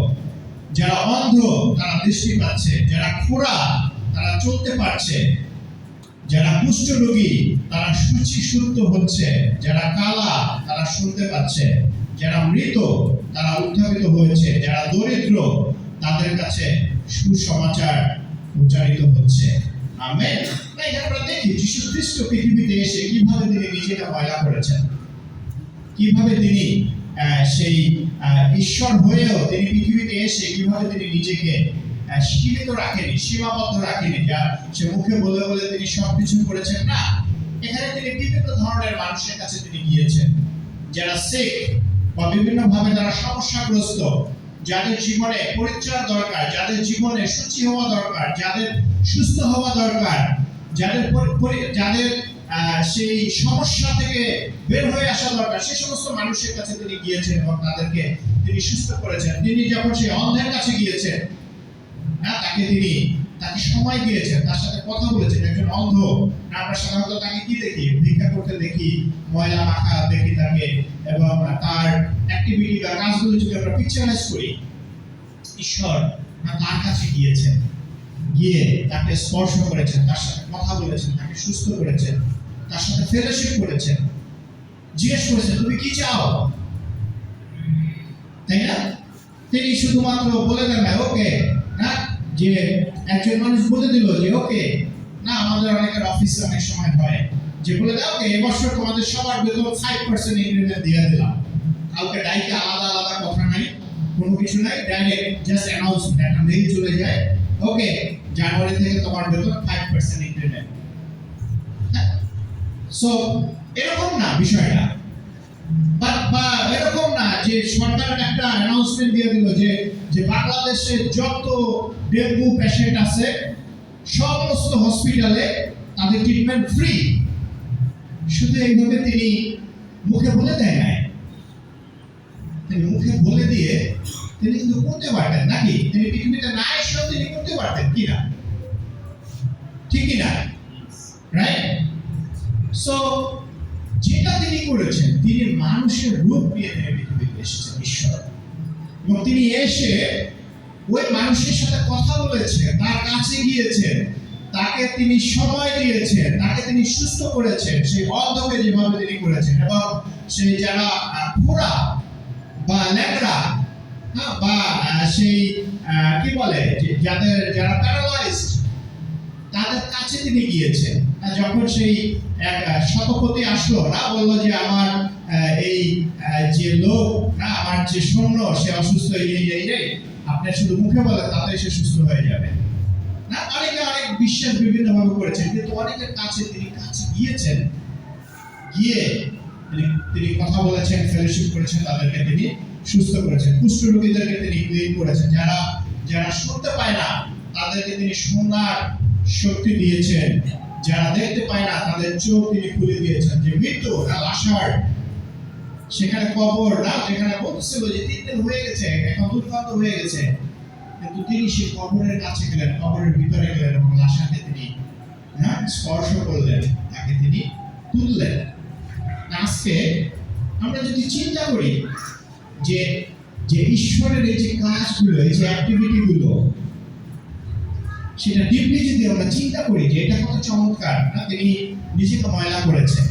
যারা অন্ধ তারা দৃষ্টি পাচ্ছে, যারা খোঁড়া তারা চলতে পারছে, যারা কুষ্ঠ রোগী তারা শুদ্ধ হচ্ছে, যারা কালা তারা শুনতে পাচ্ছে, যারা মৃত তারা উত্থাপিত হয়েছে, যারা দরিদ্র তাদের কাছে সুসমাচার উচ্চারিত হচ্ছে। আমেন। তাই আমরা দেখি যীশু খ্রিস্ট পৃথিবীতে এসে কিভাবে তিনি নিজেকে ময়লা করেছেন, কিভাবে তিনি সেই ঈশ্বর হয়েও তিনি পৃথিবীতে এসে কিভাবে তিনি নিজেকে সীমিত রাখেনি, সীমাবদ্ধ রাখেনি, যা সে মুখে বলে বলে তিনি সবকিছু করেছেন না। এখানে তিনি বিভিন্ন ধরনের মানুষের কাছে তিনি গিয়েছেন, যারা সিক বা বিভিন্ন ভাবে যারা সমস্যাগ্রস্ত, যাদের জীবনে পরিত্রাণ দরকার, যাদের জীবনে সুচি হওয়া দরকার, যাদের সুস্থ হওয়া দরকার, যাদের সেই সমস্যা থেকে বের হয়ে আসা দরকার, সেই সমস্ত মানুষের কাছে তিনি গিয়েছেন এবং তাদেরকে তিনি সুস্থ করেছেন। তিনি যখন সেই অন্ধের কাছে গিয়েছেন না, তাকে তিনি তাকে সময় দিয়েছেন, তার সাথে কথা বলেছেন। একজন অন্ধ, আমরা সাধারণত তাকে কি দেখি? ভিক্ষা করতে দেখি, ময়লা মাখা দেখি তাকে, এবং তার অ্যাক্টিভিটি বা কাজগুলো যদি আমরা পিকচারাইজ করি, ঈশ্বর তার কাছে গিয়েছেন, গিয়ে তাকে স্পর্শ করেছেন, তার সাথে কথা বলেছেন, তাকে সুস্থ করেছেন, তার সাথে ফেলোশিপ করেছেন, জিজ্ঞেস করেছেন তুমি কি চাও, তাই না? তিনি শুধুমাত্র বলে দেন না ওকে, না যে একজন মানুষ বলে দিল যে ওকে, না আমাদের অনেকের অফিসে অনেক সময় হয় যে বলে দেয় ওকে এবছর তোমাদের সবার বেতন 5% ইনক্রিমেন্ট দিয়ে দিলাম, কাউকে ডাইকে আলাদা আলাদা কথা নাই, কোনো কিছু নাই, ডাইরেক্ট জাস্ট অ্যানাউন্সমেন্ট, একটা মেইল চলে যায়, ওকে জানুয়ারি থেকে তোমার বেতন 5% ইনক্রিমেন্ট। সো এরকম না বিষয়টা, বা এরকম না যে সরকার একটা অ্যানাউন্সমেন্ট দিয়ে দিল যে যে বাংলাদেশে যত ডেঙ্গু পেশেন্ট আছে সমস্ত হসপিটালে তাদের ট্রিটমেন্ট ফ্রি। শুধু এইভাবে তিনি মুখে বলে দেয় নাই, তিনি মুখে বলে দিয়ে তিনি কিন্তু করতে পারতেন নাকি? তিনি পৃথিবীতে না এসেও তিনি করতে পারতেন কিনা, ঠিকই না? রাইট? সো যেটা তিনি করেছেন, তিনি মানুষের রূপ নিয়ে পৃথিবীতে এসেছেন ঈশ্বর, এবং তিনি এসে ওই মানুষের সাথে কথা বলেছেন, তার কাছে গিয়েছেন, তাকে তিনি সময় দিয়েছেন, তাকে তিনি সুস্থ করেছেন, সেই অন্ধকে যেভাবে তিনি করেছেন, এবং সেই যারা খোঁড়া বা ল্যাংড়া, বা সেই কি বলে যারা প্যারালাইজড, তাদের কাছে তিনি গিয়েছেন। যখন সেই এক শতপতি আসলো না, বললো যে আমার এই যে লোক না, আমার যে সৈন্য সে অসুস্থ, এই আপনি শুধু মুখে বলেন তাতে সে সুস্থ হয়ে যাবে না। অনেকে অনেক বিশ্বাস বিভিন্ন ভাবে করেছেন, কিন্তু অনেকের কাছে তিনি গিয়েছেন, গিয়ে তিনি কথা বলেছেন, ফেলোশিপ করেছেন, তাদেরকে তিনি সুস্থ করেছেন। কুষ্ঠরোগীদেরকে তিনি ক্লিন করেছেন, যারা শুনতে পায় না তাদেরকে তিনি শোনার শক্তি দিয়েছেন, যারা দেখতে পায় না তাদের চোখ তিনি খুলে দিয়েছেন। যে মৃত্যু না লাশার সেখানে কবর না, যেখানে বলছিল যে 3 দিন হয়ে গেছে, এখন দুর্গন্ধ হয়ে গেছে, কিন্তু তিনি সেই কবরের কাছে গেলেন, কবরের ভিতরে গেলেন, এবং লাশাকে তিনি স্পর্শ করলেন, তাকে তিনি তুললেন। আজকে আমরা যদি চিন্তা করি যে যে ঈশ্বরের এই যে কাজগুলো, এই যে অ্যাক্টিভিটিগুলো, সেটা ডিপলি যদি আমরা চিন্তা করি যে এটা কত চমৎকার না, তিনি নিজেকে ময়লা করেছেন,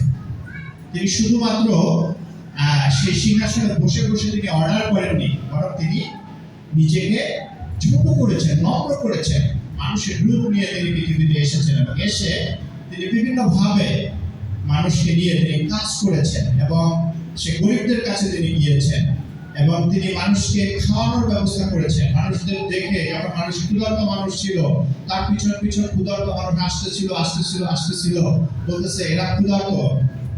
তিনি শুধুমাত্র সেই সিংহাসনে বসে বসে তিনি অর্ডার করেননি, বরং তিনি নিজেকে ছোট করেছেন, নম্র করেছেন, মানুষের রূপ নিয়ে তিনি পৃথিবীতে এসেছেন, এবং এসে তিনি বিভিন্ন ভাবে মানুষকে নিয়ে তিনি কাজ করেছেন, এবং সে গরিবদের কাছে তিনি গিয়েছেন, এবং তিনি মানুষকে খাওয়ানোর ব্যবস্থা করেছেন। মানুষদের দেখে, যখন মানুষ ক্ষুধার্ত মানুষ ছিল, তার পিছন ক্ষুধার্ত মানুষ আসতেছিল, বলতেছে এরা ক্ষুধার্ত,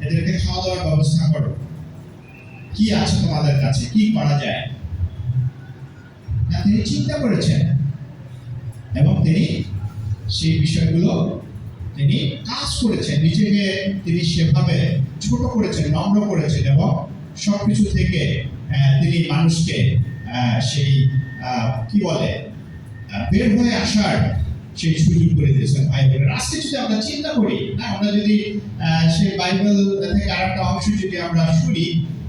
এদেরকে খাওয়া দাওয়ার ব্যবস্থা করো, কি আছে তোমাদের কাছে, কি করা যায়। তিনি চিন্তা করেছেন, এবং তিনি সেই বিষয়গুলো তিনি কাজ করেছেন, নিজেকে তিনি সেভাবে ছোট করেছেন, নম্র করেছেন, এবং সবকিছু থেকে তিনি মানুষকে সেই কি বলে বের হয়ে আসার সেই সুযোগ করে দিয়েছেন বাইবেলের। আজকে যদি আমরা চিন্তা করি না, আমরা যদি সেই বাইবেল থেকে আরেকটা অংশ যদি আমরা শুনি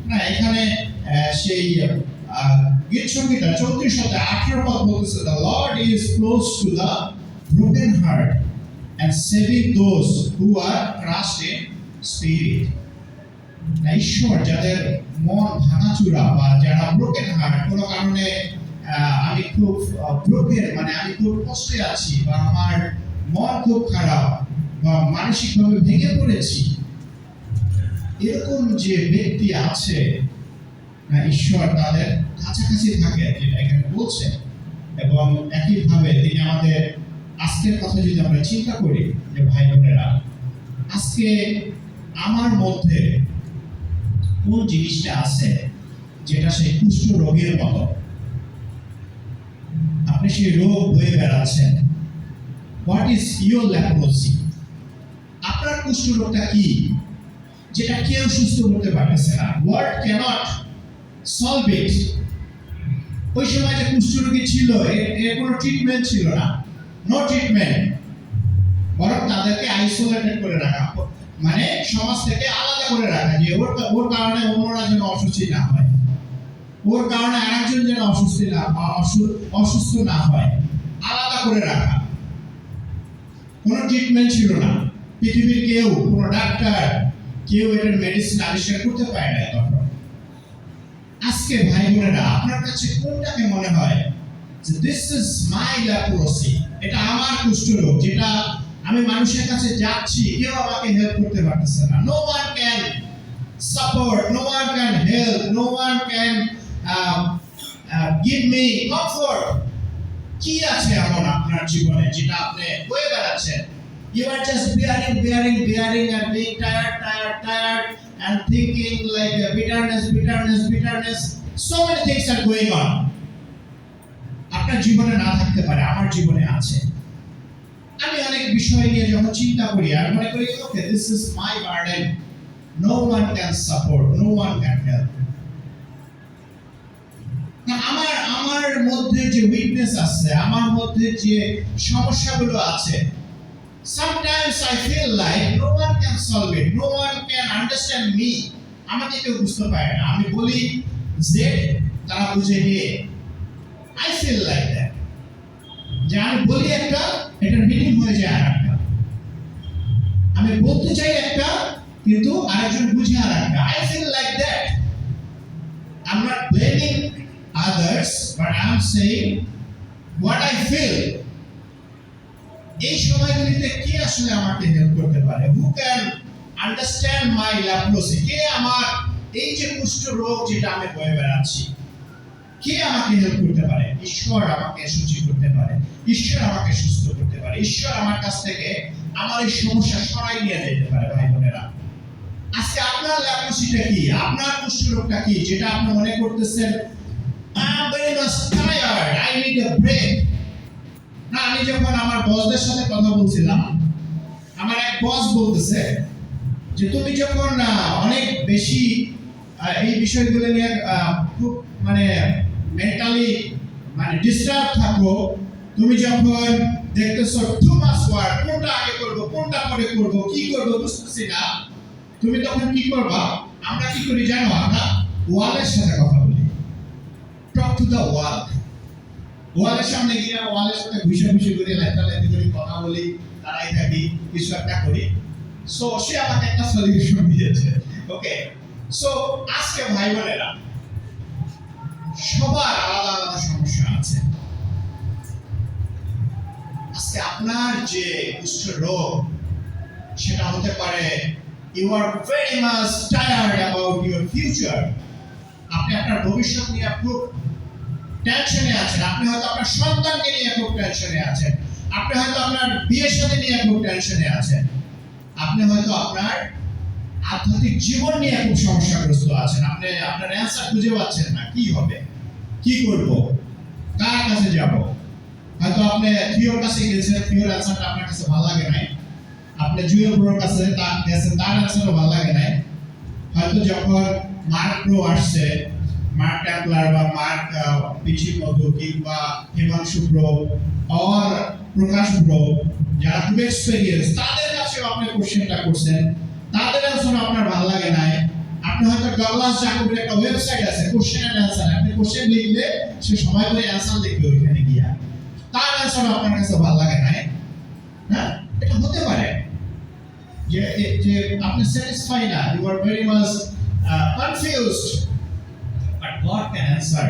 না, এখানে সেই গীত সংহিতা 34:18 পদ বলতেছে, "The Lord is close to the broken heart and saving those who are crushed in spirit." ঈশ্বর যাদের মন ভাঙাচোরা, বা যারা ব্রোকেন হার্ট, কোনো কারণে আমি খুব ব্রোকেন, মানে আমি খুব কষ্টে আছি, বা আমার মন খুব খারাপ, বা মানসিকভাবে ভেঙে পড়েছি, এরকম যে ব্যক্তি আছে, ঈশ্বর তাদের কাছাকাছি থাকে, যেটা এখানে বলছে। এবং একইভাবে তিনি আমাদের আজকের কথা যদি আমরা চিন্তা করি যে ভাই বোনেরা, আজকে আমার মধ্যে কোন জিনিসটা আছে যেটা সেই কুষ্ঠ রোগের মতো, আপনি সেই রোগ বয়ে বেড়াচ্ছেন। What is your leprosy? আপনার কুষ্ঠ রোগটা কি, যেটা কেউ সুস্থ করতে পারতেছে না? World can't solve it. ওই সময় যে কুষ্ঠ রোগী ছিল, এর কোনো ট্রিটমেন্ট ছিল না, নো ট্রিটমেন্ট, বরং তাদেরকে আইসোলেটেড করে রাখা, মানে সমাজ থেকে আলাদা করে রাখা, যে ওর কারণে অন্যরা যেন অসুস্থ না হয়, ওর কারণে আরেকজন যেন অসুস্থ না হয়, আলাদা করে রাখা। কোনো ট্রিটমেন্ট ছিল না, পৃথিবীর কেউ, কোনো ডাক্তার, কেউ এটার মেডিসিন আবিষ্কার করতে পারে না তখন। আজকে ভাই বোনেরা, আপনার কাছে কোনটাকে মনে হয় যে দিস ইজ মাই লেপ্রোসি, এটা আমার কুষ্ঠরোগ, যেটা আমি মানুষের কাছে যাচ্ছি, কেউ আমাকে হেল্প করতে পারতেছে না, no one can support, no one can help, no one can give me comfort. কি আছে এমন আপনার জীবনে যেটা আপনি বয়ে বেড়াচ্ছেন? You are just bearing and being tired and thinking like bitterness. So many things are going on. আপনার জীবনে না থাকতে পারে, আমার জীবনে আছে। আমি অনেক বিষয় নিয়ে যখন চিন্তা করি আর মনে করি, okay, this is my burden, no one can support, no one can help. আমার মধ্যে যে উইকনেস আছে, আমার মধ্যে যে সমস্যাগুলো আছে, sometimes I feel like no one can solve it, no one can understand me. আমাকে কেউ বুঝতে পারে না। আমি বলি Z, তারা বুঝে A. I feel like that. যে আমি বলি একটা, এটার মিনিং হয়ে যায় আরেকটা। আমি বলতে চাই একটা, কিন্তু আরেকজন বুঝে আরেকটা। I feel like that. I'm not blaming others, but I'm saying what I feel. এই সময়গুলিতে কে আসলে আমাকে হেল্প করতে পারে? Who can understand my leprosy? কে আমার এই যে কুষ্ঠ রোগ যেটা আমি বয়ে বেড়াচ্ছি, কে আমাকে হেল্প করতে পারে? ঈশ্বর আমাকে সুচি করতে পারে, ঈশ্বর আমাকে সুস্থ করতে পারে, ঈশ্বর আমার কাছ থেকে আমার এই সমস্যা সরাই নিয়ে যেতে পারে। ভাই বোনেরা, আজকে আপনার লেপ্রোসিটা কি? আপনার কুষ্ঠ রোগটা কি, যেটা আপনি মনে করতেছেন I'm very much tired, I need a break? না, আমি যখন আমার বসদের সাথে কথা বলছিলাম, আমার এক বস বলতেছে যে তুমি যখন অনেক বেশি এই বিষয়গুলো নিয়ে খুব মানে মেন্টালি ডিস্টার্ব থাকো, তুমি যখন দেখতেছো টু মাচ ওয়ার্ক, কোনটা আগে করবো, কোনটা পরে করবো, কি করবো বুঝতেছি না, তুমি তখন কি করবা? আমরা কি করি জানো? আমরা ওয়ালের সাথে কথা বলি, টক টু দ্য ওয়াল। ওয়ালের সামনে গিয়ে ওয়ালের সাথে ঘুষে করে লেখালেখি করে কথা বলি, তারাই থাকি, কিছু একটা করি। সো সে আমাকে একটা সলিউশন দিয়েছে। ওকে, সো আজকে ভাই বোনেরা, সবার আলাদা আলাদা সমস্যা আছে। আজকে আপনার যে কুষ্ঠ রোগ, সেটা হতে পারে you are very much tired about your future. আপনি আপনার ভবিষ্যৎ নিয়ে খুব টেনশনে আছেন, আপনি হয়তো আপনার সন্তানকে নিয়ে খুব টেনশনে আছেন, আপনি হয়তো আপনার বিয়ের সাথে নিয়ে খুব টেনশনে আছেন, আপনি হয়তো আপনার আধ্যাত্মিক জীবন নিয়ে খুব সমস্যাগ্রস্ত আছেন, আপনি আপনার অ্যান্সার খুঁজে পাচ্ছেন না, কি হবে, কি করব, কার কাছে যাব। হয়তো আপনি থিওর কাছে গেছেন, থিওর অ্যান্সারটা আপনার কাছে ভালো লাগে নাই, আপনি জুয়েল ব্রোর কাছে গেছেন, তার অ্যান্সারটা ভালো লাগে নাই। হয়তো যখন মার্ক প্রো আসছে, মার্ক ট্যাম্পলার বা মার্ক পিচি মধু কিংবা হিমাংশু ব্রো আর প্রকাশ ব্রো, যারা খুব এক্সপেরিয়েন্স, তাদের কাছেও আপনি কোশ্চেনটা করছেন, তাদের অ্যান্সার আপনার ভালো লাগে নাই। আপনি হয়তো ডগলাস জাকবের একটা ওয়েবসাইট আছে কোশ্চেন এন্ড অ্যান্সার, আপনি কোশ্চেন লিখলে সে সময় করে অ্যান্সার লিখবে ওইখানে গিয়া, তার অ্যান্সার আপনার কাছে ভালো লাগে নাই। হ্যাঁ, এটা হতে পারে যে আপনি স্যাটিসফাই না, you are very much confused, but God can answer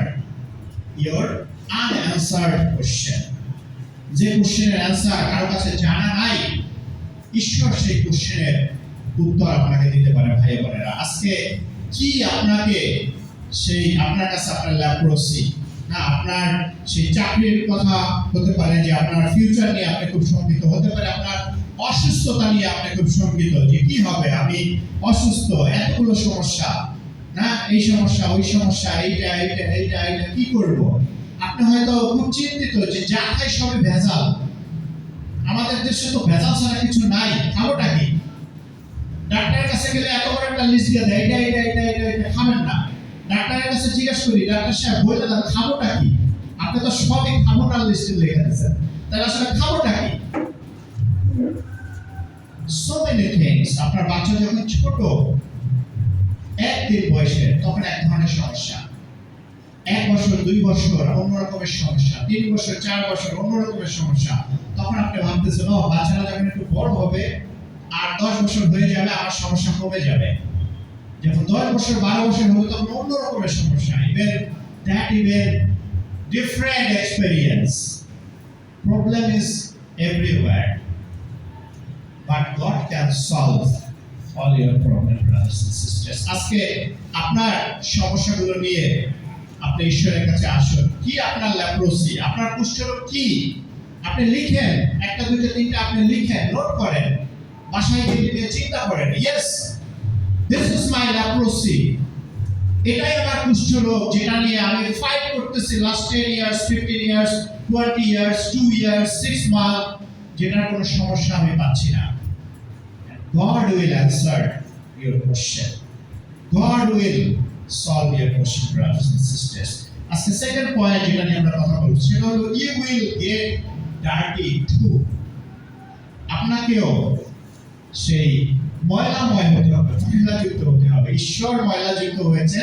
your unanswered question. যে কোশ্চেনের অ্যান্সার কারো কাছে জানা নাই, ঈশ্বর সেই কোশ্চেনের উত্তর আপনাকে দিতে পারে। ভাই বোনেরা, আজকে কি আপনাকে সেই আপনার কাছে আপনার লেপ্রোসি না, আপনার সেই চাকরির কথা হতে পারে, যে আপনার ফিউচার নিয়ে আপনি খুব শঙ্কিত, হতে পারে আপনার অসুস্থতা নিয়ে আপনি খুব শঙ্কিত, যে কি হবে, আমি অসুস্থ, এতগুলো সমস্যা না, এই সমস্যা, ওই সমস্যা, এইটা এইটা এইটা এইটা, কি করব। আপনি হয়তো খুব চিন্তিত যে যা খাই সবই ভেজাল, আমাদের দেশে তো ভেজাল ছাড়া কিছু নাই, খাবোটা কি? ডাক্তারের কাছে গেলে এত বড় একটা লিস্ট দিয়ে দেয়, এটা এটা এটা এটা এটা খাবেন না। ডাক্তারের কাছে জিজ্ঞাসা করি, ডাক্তার সাহেব বলে দেন খাবোটা কি? আপনি তো সবই খাবোটার লিস্টে লিখে দিয়েছেন, তাহলে আসলে খাবোটা কি? So many things. আপনার বাচ্চা যখন ছোট 1-3 বয়সের তখন এক ধরনের সমস্যা, 1 বছর 2 বছর অন্য রকমের সমস্যা, 3 বছর 4 বছর অন্য রকমের সমস্যা। তখন আপনি ভাবতেছেন ও বাচ্চারা যখন একটু বড় হবে আর 10 বছর হয়ে যাবে আমার সমস্যা কমে যাবে। যখন 10 বছর 12 বছর হবে তখন অন্য রকমের সমস্যা। Even different experience. Problem is everywhere. But God can solve all your problems, brothers and sisters. আজকে আপনার সমস্যাগুলো নিয়ে আপনি ঈশ্বরের কাছে আসুন। কি আপনার লেপ্রোসি, আপনার কুষ্ঠরোগ কি? আপনি লিখেন, 1টা 2টা 3টা আপনি লিখেন, নোট করেন, বাসায় গিয়ে নিয়ে চিন্তা করেন। Yes, this is my leprosy. এটাই আমার কুষ্ঠরোগ, যেটা নিয়ে আমি ফাইট করতেছি last 10 years, 15 years, 20 years, 2 years, 6 months, যেটার কোনো সমস্যা আমি পাচ্ছি না। God will answer your question. God will solve your question, brothers and sisters. আজকে সেকেন্ড পয়েন্ট যেটা নিয়ে আমরা কথা বলছি সেটা হলো you will get dirty too. আপনাকেও সেই ময়লাময় হতে হবে, ময়লাযুক্ত হতে হবে। ঈশ্বর ময়লাযুক্ত হয়েছে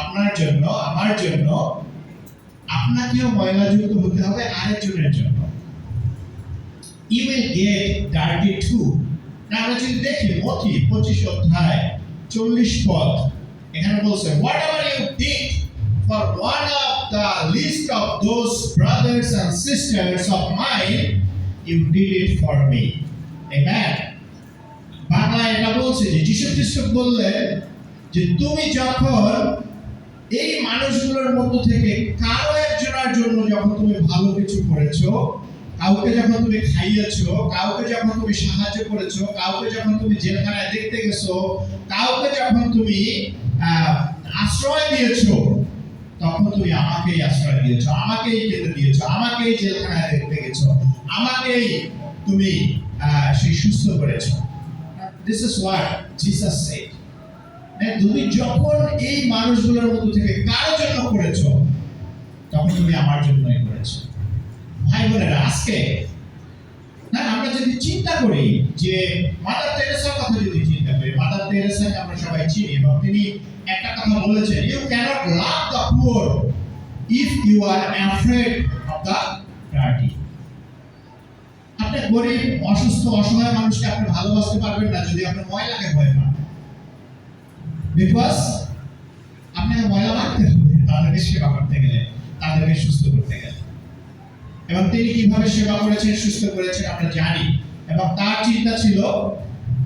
আপনার জন্য, আমার জন্য, আপনাকেও ময়লাযুক্ত হতে হবে আরেকজনের জন্য। You will get dirty too. না আমরা যদি দেখি মথি 25 অধ্যায় 40 পদ, এখানে বলছে whatever you did for one of the least of those brothers and sisters of mine, you did it for me. Amen. বাংলায় এটা বলছে যে যীশু খ্রিস্ট বললেন যে তুমি যখন এই মানুষগুলোর মধ্য থেকে কারো একজনের জন্য যখন তুমি ভালো কিছু করেছো, কাউকে যখন তুমি খাইয়েছো, কাউকে যখন তুমি সাহায্য করেছো, কাউকে যখন তুমি জেলখানায় দেখতে গেছো, কাউকে যখন তুমি আশ্রয় দিয়েছো, তখন তুমি আমাকেই আশ্রয় দিয়েছো, আমাকেই খেতে দিয়েছো, আমাকেই জেলখানায় দেখতে গেছো, আমাকেই তুমি সেই সুস্থ করেছো। This is what Jesus said. তুমি যখন এই মানুষগুলোর মধ্য থেকে কারো জন্য করেছো, তখন তুমি আমার জন্যই করেছো। ভাই বোনেরা, আজকে না আমরা যদি চিন্তা করি যে মাদার তেরেসার কথা যদি চিন্তা করি, মাদার তেরেসাকে আমরা সবাই চিনি এবং তিনি একটা কথা বলেছেন, you cannot love the poor if you are afraid of the dirty. আপনি গরিব, অসুস্থ, অসহায় মানুষকে আপনি ভালোবাসতে পারবেন না যদি আপনি ময়লাকে ভয় পান। বিকজ আপনাকে ময়লা মারতে হবে তাদেরকে সেবা করতে গেলে, তাদেরকে সুস্থ করতে গেলে। এবং তিনি কিভাবে সেবা করেছেন, সুস্থ করেছেন আমরা জানি। এবং তার চিন্তা ছিল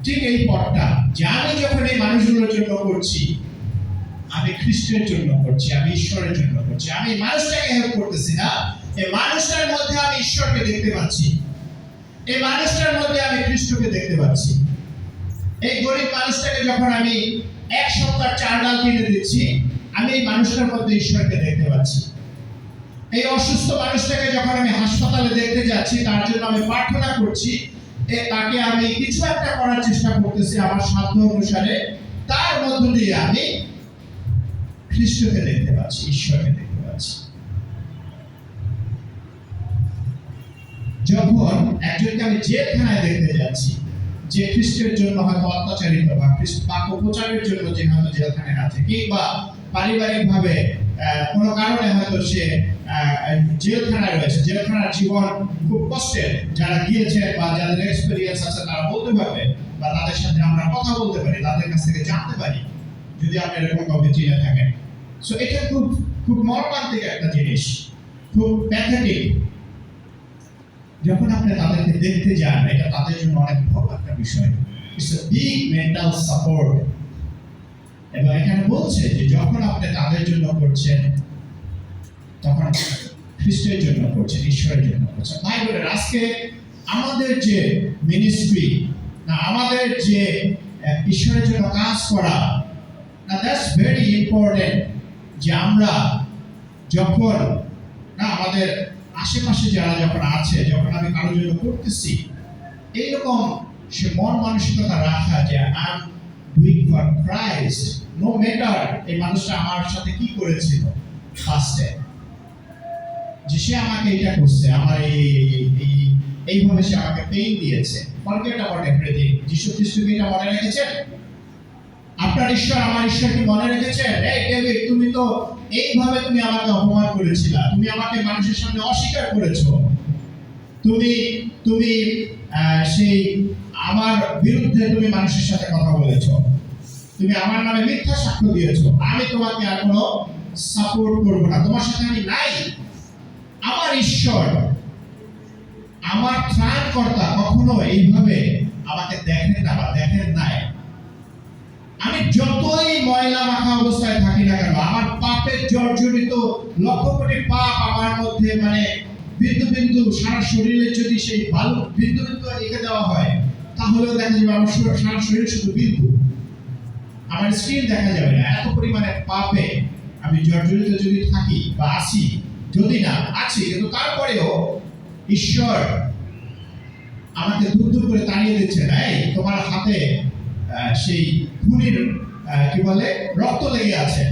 ঠিক এই পথটা, যে আমি যখন এই মানুষগুলোর জন্য করছি, আমি খ্রিস্টের জন্য করছি, আমি ঈশ্বরের জন্য করছি। আমি মানুষটাকে হেল্প করতেছি না, এই মানুষটার মধ্যে আমি ঈশ্বরকে দেখতে পাচ্ছি, এই মানুষটার মধ্যে আমি খ্রিস্টকে দেখতে পাচ্ছি। এই গরিব মানুষটাকে যখন আমি 1 সপ্তাহ 4 ডাল কিনে দিচ্ছি, আমি এই মানুষটার মধ্যে ঈশ্বরকে দেখতে পাচ্ছি। এই অসুস্থ মানুষটাকে যখন আমি হাসপাতালে দেখতে যাচ্ছি, তার জন্য আমি প্রার্থনা করছি, তাকে আমি কিছু একটা করার চেষ্টা করতেছি আমার সাধ্য অনুসারে, তার মধ্য দিয়ে আমি খ্রিস্টকে দেখতে পাচ্ছি, ঈশ্বরকে দেখতে পাচ্ছি। যখন একজনকে আমি জেলখানায় দেখতে যাচ্ছি, যে খ্রিস্টের জন্য হয়তো অত্যাচারিত বা খ্রিস্ট বাক্য প্রচারের জন্য যে হয়তো জেলখানায় আছে, কিংবা পারিবারিকভাবে কোনো কারণে হয়তো সে জেলখানায় রয়েছে, জেলখানার জীবন খুব কষ্টের, যারা গিয়েছেন বা যাদের এক্সপেরিয়েন্স আছে তারা বলতে পারবে, বা তাদের সাথে আমরা কথা বলতে পারি, তাদের কাছ থেকে জানতে পারি, যদি আপনি এরকম কাউকে চিনে থাকেন। সো এটা খুব খুব মর্মান্তিক একটা জিনিস, খুব প্যাথেটিক। যখন আপনি তাদেরকে দেখতে যান, এটা তাদের জন্য অনেক বড় একটা বিষয়, it's a big mental support. এবং এখানে বলছে যে যখন আপনি তাদের জন্য করছেন, তখন খ্রিস্টের জন্য করছেন, ঈশ্বরের জন্য করছেন। ভাই বোনেরা, আজকে আমাদের যে মিনিস্ট্রি, না আমাদের যে ঈশ্বরের জন্য কাজ করা, না দ্যাটস ভেরি ইম্পর্টেন্ট। যে আমরা যখন না আমাদের আশেপাশে যারা যখন আছে, যখন আমি কারোর জন্য করতেছি, এইরকম সে মন মানসিকতা রাখা যে I am doing for Christ, no matter এই মানুষটা আমার সাথে কি করেছিল ফার্স্টে। যে সে আমাকে এটা করছে, আমার এইভাবে সে আমাকে পেইন দিয়েছে। Forget about everything. যিশু খ্রিস্ট কি এটা মনে রেখেছেন? আপনার ঈশ্বর আমার ঈশ্বর কি মনে রেখেছেন? এই ডেভিড, তুমি তো এইভাবে তুমি আমাকে অপমান করেছিলা, তুমি আমাকে মানুষের সামনে অস্বীকার করেছো, তুমি তুমি সেই আমার বিরুদ্ধে তুমি মানুষের সাথে কথা বলেছো, তুমি আমার নামে মিথ্যা সাক্ষ্য দিয়েছো, আমি তোমাকে আর কোনো সাপোর্ট করব না, তোমার সাথে আমি নাই। আমার ঈশ্বর, আমার ত্রাণকর্তা কখনো এইভাবে আমাকে দেখেন না বা দেখেন নাই। আমি যতই ময়লা মাখা অবস্থায় থাকি না কেন, আমার পাপের জর্জরিত লক্ষ কোটি পাপ আমার মধ্যে, মানে বিন্দু বিন্দু সারা শরীরে যদি সেই বালু বিন্দু বিন্দু রেখে দেওয়া হয়, তাহলেও দেখা যাবে আমার সারা শরীর শুধু বিন্দু, আমার স্ক্রিন দেখা যাবে না। এত পরিমাণে পাপে আমি জর্জরিত যদি থাকি বা আসি, যদি না আছি, কিন্তু তারপরেও ঈশ্বর আমাকে দূর দূর করে তাড়িয়ে দিচ্ছে। এই তোমার হাতে সেই খুনির কি বলে রক্ত লেগে আছে,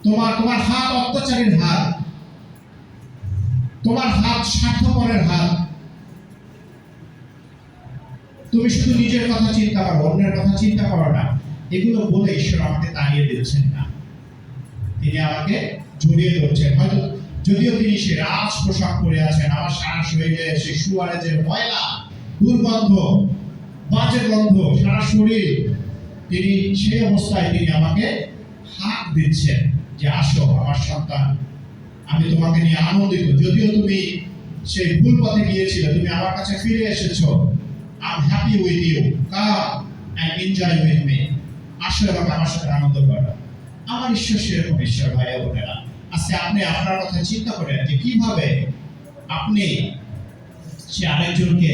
তোমার হাত অত্যাচারীর হাত, তোমার হাত স্বার্থপরের হাত। তুমি শুধু নিজের কথা চিন্তা করো, অন্যের কথা চিন্তা করো না। এগুলো বলে ঈশ্বর আমাকে তাড়িয়ে দিচ্ছেন না, তিনি আমাকে জড়িয়ে ধরছেন। হয়তো যদিও তিনি সে রাজ পোশাক পরে আছেন, আমার সারা শরীরে সে শুয়ারে যে ময়লা, দুর্গন্ধ, বাজে গন্ধ সারা শরীর, তিনি সেই অবস্থায় তিনি আমাকে হাত দিচ্ছেন যে আসো আমার সন্তান, আমি তোমাকে নিয়ে আনন্দিত। যদিও তুমি সেই ভুল পথে গিয়েছিলে, তুমি আমার কাছে ফিরে এসেছো। I'm happy with you. Come and enjoy with me. আসো এবং আমার সাথে আনন্দ করো। আমার ঈশ্বর সেরকম ঈশ্বর, ভাই বোনেরা। আজকে আপনি আপনার কথা চিন্তা করেন যে কিভাবে আপনি সে আরেকজনকে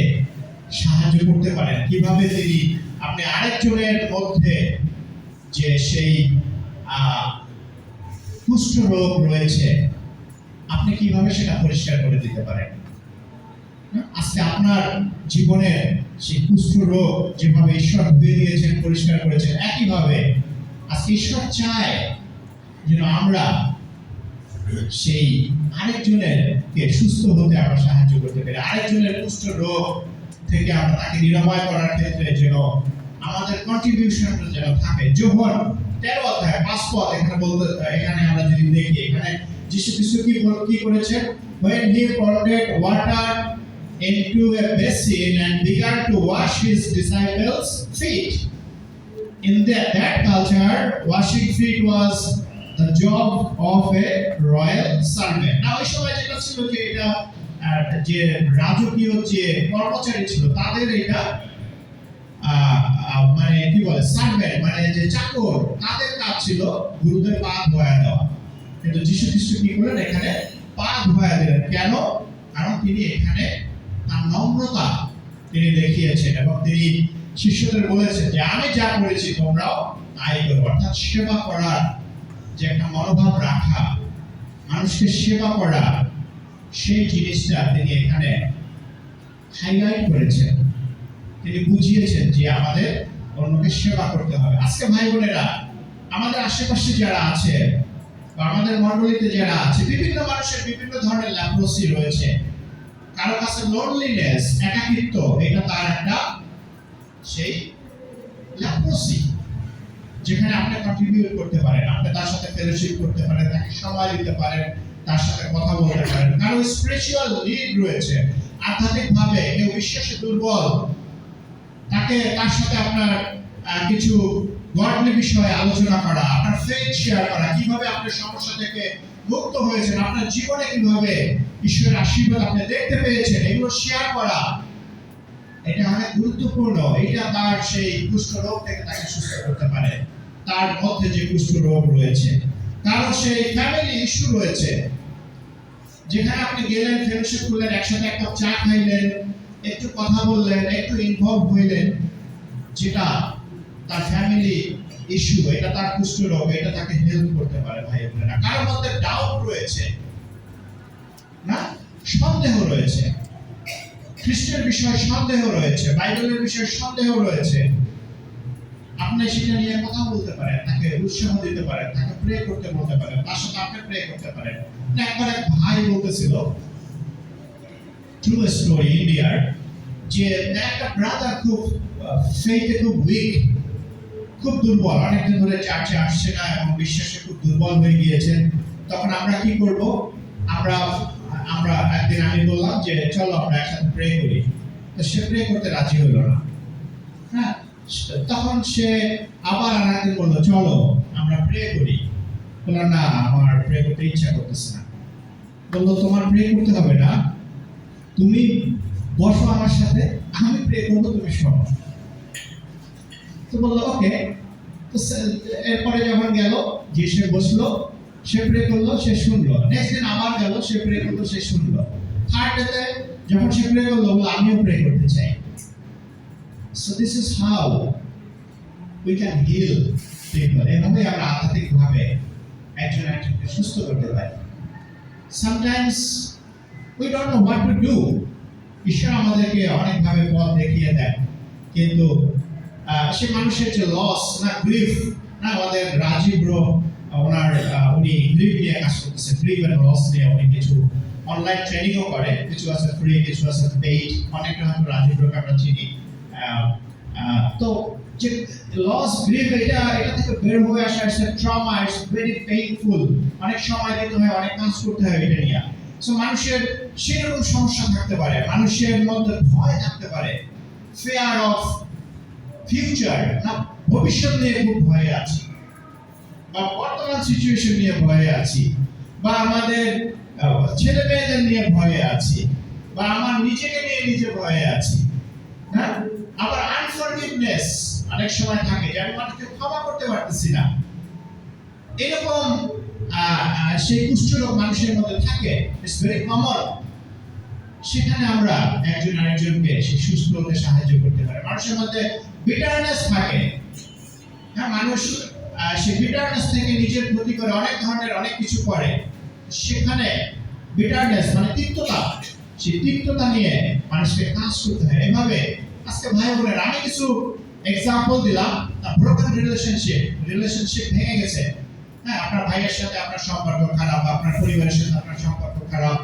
সাহায্য করতে পারেন, কিভাবে তিনি আপনি আরেকজনের মধ্যে যে সেই কুষ্ঠ রোগ রয়েছে, আপনি কিভাবে সেটা পরিষ্কার করে দিতে পারেন। আজকে আপনার জীবনে সেই কুষ্ঠ রোগ যেভাবে ঈশ্বর ধুয়ে দিয়েছেন, পরিষ্কার করেছেন, একইভাবে আজকে ঈশ্বর চায় যেন আমরা সেই আরেকজনেরকে সুস্থ হতে আমরা সাহায্য করতে পারি, আরেকজনের কুষ্ঠ রোগ থেকে আমরা তাকে নিরাময় করার ক্ষেত্রে যেন আমাদের কন্ট্রিবিউশন যেন থাকে। যোহন 13 অধ্যায় 5 পদ এখানে আমরা যদি দেখি, এখানে যিশু খ্রিস্ট কি করেছেন? When he poured water into a basin and began to wash his disciples' feet. In that culture, washing feet was the job of a royal servant. Now, এই সময় যেটা ছিল যে এটা যে রাজকীয় যে কর্মচারী ছিল তাদের এটা মানে কি বলে সার্ভেন্ট, মানে যে চাকর, তাদের কাজ ছিল গুরুদের পা ধোয়া দেওয়া। কিন্তু যিশু খ্রিস্ট কি করলেন? এখানে পা ধোয়া দিলেন। কেন? কারণ তিনি এখানে তার নম্রতা তিনি দেখিয়েছেন এবং তিনি শিষ্যদের বলেছেন যে আমি যা করেছি তোমরাও তাই করো। অর্থাৎ সেবা করার যে একটা মনোভাব রাখা, মানুষকে সেবা করা, সেই জিনিসটা তিনি এখানে হাইলাইট করেছেন। তিনি বুঝিয়েছেন যে আমাদের অন্যকে সেবা করতে হবে। আজকে ভাই বোনেরা, আমাদের আশেপাশে যারা আছে বা আমাদের মণ্ডলীতে যারা আছে, বিভিন্ন মানুষের বিভিন্ন ধরনের ল্যাপ্রোসি রয়েছে। কারো কাছে লোনলিনেস, একাকিত্ব, এটা তার একটা সেই ল্যাপ্রোসি, যেখানে আপনি কন্ট্রিবিউট করতে পারেন, আপনি তার সাথে ফেলোশিপ করতে পারেন, তাকে সময় দিতে পারেন, তার সাথে কথা বলতে পারেন। কারো স্পিরিচুয়াল নিড রয়েছে, আধ্যাত্মিকভাবে কেউ বিশ্বাসে দুর্বল, তার সাথে আপনার কিছু গডলি বিষয়ে আলোচনা করা, আপনার ফেথ শেয়ার করা, কিভাবে আপনার সমস্যা থেকে মুক্ত হয়েছেন, আপনার জীবনে কিভাবে ঈশ্বরের আশীর্বাদ আপনি দেখতে পেয়েছেন, এগুলো শেয়ার করা, এটা অনেক গুরুত্বপূর্ণ। এটা তার সেই কুষ্ঠ রোগ থেকে তাকে সুস্থ করতে পারে, তার মধ্যে যে কুষ্ঠ রোগ রয়েছে। কারণ সেই ফ্যামিলি ইস্যু রয়েছে, যেখানে আপনি গেলেন, ফেলোশিপ করলেন, একসাথে একটা চা খাইলেন, একটু কথা বললেন, একটু ইনভলভ হইলেন, যেটা তার ফ্যামিলি ইস্যু, এটা তার কুষ্ঠ রোগ, এটা তাকে হেল্প করতে পারে। ভাই বোনেরা, কারোর মধ্যে ডাউট রয়েছে, না সন্দেহ রয়েছে, খ্রিস্টের বিষয়ে সন্দেহ রয়েছে, বাইবেলের বিষয়ে সন্দেহ রয়েছে, আপনি সেটা নিয়ে কথা বলতে পারেন, তাকে উৎসাহ দিতে পারেন, তাকে প্রে করতে বলতে পারেন, তার সাথে আপনি প্রে করতে পারেন। না, একবার এক ভাই বলতেছিল, ট্রু স্টোরি ইন্ডিয়ার, যে একটা ব্রাদার খুব ফেইথে খুব উইক, খুব দুর্বল, অনেকদিন ধরে চার্চে আসছে না এবং বিশ্বাসে খুব দুর্বল হয়ে গিয়েছেন। তখন আমরা কি করব? আমরা আমরা একদিন আমি বললাম যে চলো আমরা একসাথে প্রে করি। তো সে প্রে করতে রাজি হলো না। হ্যাঁ, তখন সে আবার একদিন বললো চলো আমরা প্রে করি। বললাম না, আমার প্রে করতে ইচ্ছা করতেছে না। বললো তোমার প্রে করতে হবে না, তুমি বসো আমার সাথে, আমি প্রে করবো, তুমি শোনো। তো বললো ওকে। তো এরপরে যখন গেল, যে সে বসলো, সে প্রে করলো, সে শুনলো। নেক্সট দিন আবার গেল, সে প্রে করলো, সে শুনলো। থার্ড ডেতে যখন সে প্রে করলো, বললো আমিও প্রে করতে চাই। So this is how we can hill people. এভাবে আমরা আধ্যাত্মিকভাবে একজন একজনকে সুস্থ করতে পারি। Sometimes we don't know what to do. ঈশ্বর আমাদেরকে অনেকভাবে পথ দেখিয়ে দেন, কিন্তু সে মানুষের যে লস না, গ্রিফ না, আমাদের রাজীব ব্রো উনি গ্রিফ নিয়ে কাজ করতেছে, গ্রিফ এন্ড লস নিয়ে উনি কিছু অনলাইন ট্রেনিংও করে, কিছু আছে ফ্রি, কিছু আছে পেইড। অনেকটা হয়তো রাজীব ব্রোকে আমরা চিনি। তো যে লস গ্রিফ, এটা থেকে বের হয়ে আসা, it's trauma, it's very painful. অনেক সময় দিতে হয়, অনেক কাজ করতে হয় এটা নিয়ে। সো মানুষের সেরকম সমস্যা থাকতে পারে, মানুষের মধ্যে ভয় থাকতে পারে, ফিয়ার অফ ফিউচার, না ভবিষ্যৎ নিয়ে খুব ভয়ে আছি, বা বর্তমান সিচুয়েশন নিয়ে ভয়ে আছি, বা আমাদের ছেলে মেয়েদের নিয়ে ভয়ে আছি, বা আমার নিজেকে নিয়ে নিজে ভয়ে আছি। হ্যাঁ, আবার আনফরগিভনেস অনেক সময় থাকে, যে আমি মানুষকে ক্ষমা করতে পারতেছি না। এরকম সেই কুষ্ঠরোগ মানুষের মধ্যে থাকে, ইটস ভেরি কমন। সেখানে আমরা একজন আরেকজনকে সেই সুস্থ হতে সাহায্য করতে পারি। মানুষের মধ্যে বিটারনেস থাকে। হ্যাঁ, মানুষ সেই বিটারনেস থেকে নিজের ক্ষতি করে, অনেক ধরনের অনেক কিছু করে। সেখানে বিটারনেস মানে তিক্ততা, সেই তিক্ততা নিয়ে মানুষকে কাজ করতে হয়। এভাবে আজকে ভাই বোনের আমি কিছু এক্সাম্পল দিলাম। ব্রোকেন রিলেশনশিপ ভেঙে গেছে। হ্যাঁ, আপনার ভাইয়ের সাথে আপনার সম্পর্ক খারাপ, আপনার পরিবারের সাথে আপনার সম্পর্ক খারাপ,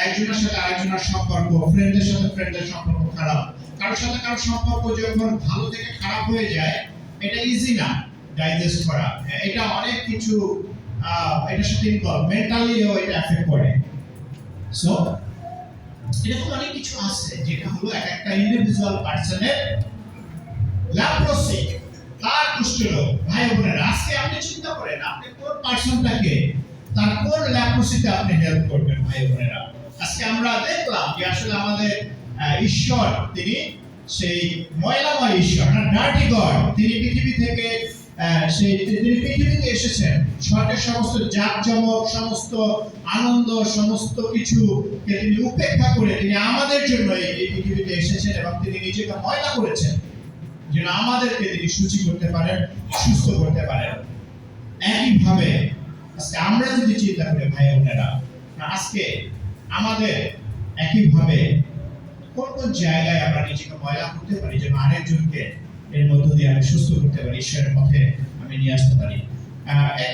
একজনের সাথে আরেকজনের সম্পর্ক, ফ্রেন্ডের সাথে ফ্রেন্ডের সম্পর্ক খারাপ। কারোর সাথে কারোর সম্পর্ক যখন ভালো থেকে খারাপ হয়ে যায়, এটা ইজি না ডাইজেস্ট করা। এটা অনেক কিছু এটার সাথে ইনভলভ, মেন্টালিও এটা এফেক্ট করে। সো এরকম অনেক কিছু আছে, যেটা হলো এক একটা ইন্ডিভিজুয়াল পার্সনের ল্যাপ্রোসি, তার কুষ্ঠরোগ। ভাই বোনেরা, আজকে আপনি চিন্তা করেন, আপনি কোন পার্সনটাকে তার কোন ল্যাপ্রোসিতে আপনি হেল্প করবেন। ভাই বোনেরা, আজকে আমরা দেখলাম যে আসলে আমাদের ঈশ্বর, তিনি সেই ময়লাময় ঈশ্বর, না, ডার্টি গড। তিনি পৃথিবী থেকে তিনি পৃথিবীতে এসেছেন, স্বর্গের সমস্ত জাঁকজমক, সমস্ত আনন্দ, সমস্ত কিছুকে তিনি উপেক্ষা করে তিনি আমাদের জন্য এই পৃথিবীতে এসেছেন, এবং তিনি নিজেকে ময়লা করেছেন যেন আমাদেরকে তিনি সূচি করতে পারেন, সুস্থ করতে পারেন। একইভাবে আজকে আমরা যদি চিন্তা করি ভাই বোনেরা, আজকে আমাদের একইভাবে কোন কোন জায়গায় আমরা নিজেকে ময়লা করতে পারি, যেন আরেকজনকে এর মধ্য দিয়ে আমি সুস্থ করতে পারি, ঈশ্বরের পথে আমি নিয়ে আসতে পারি।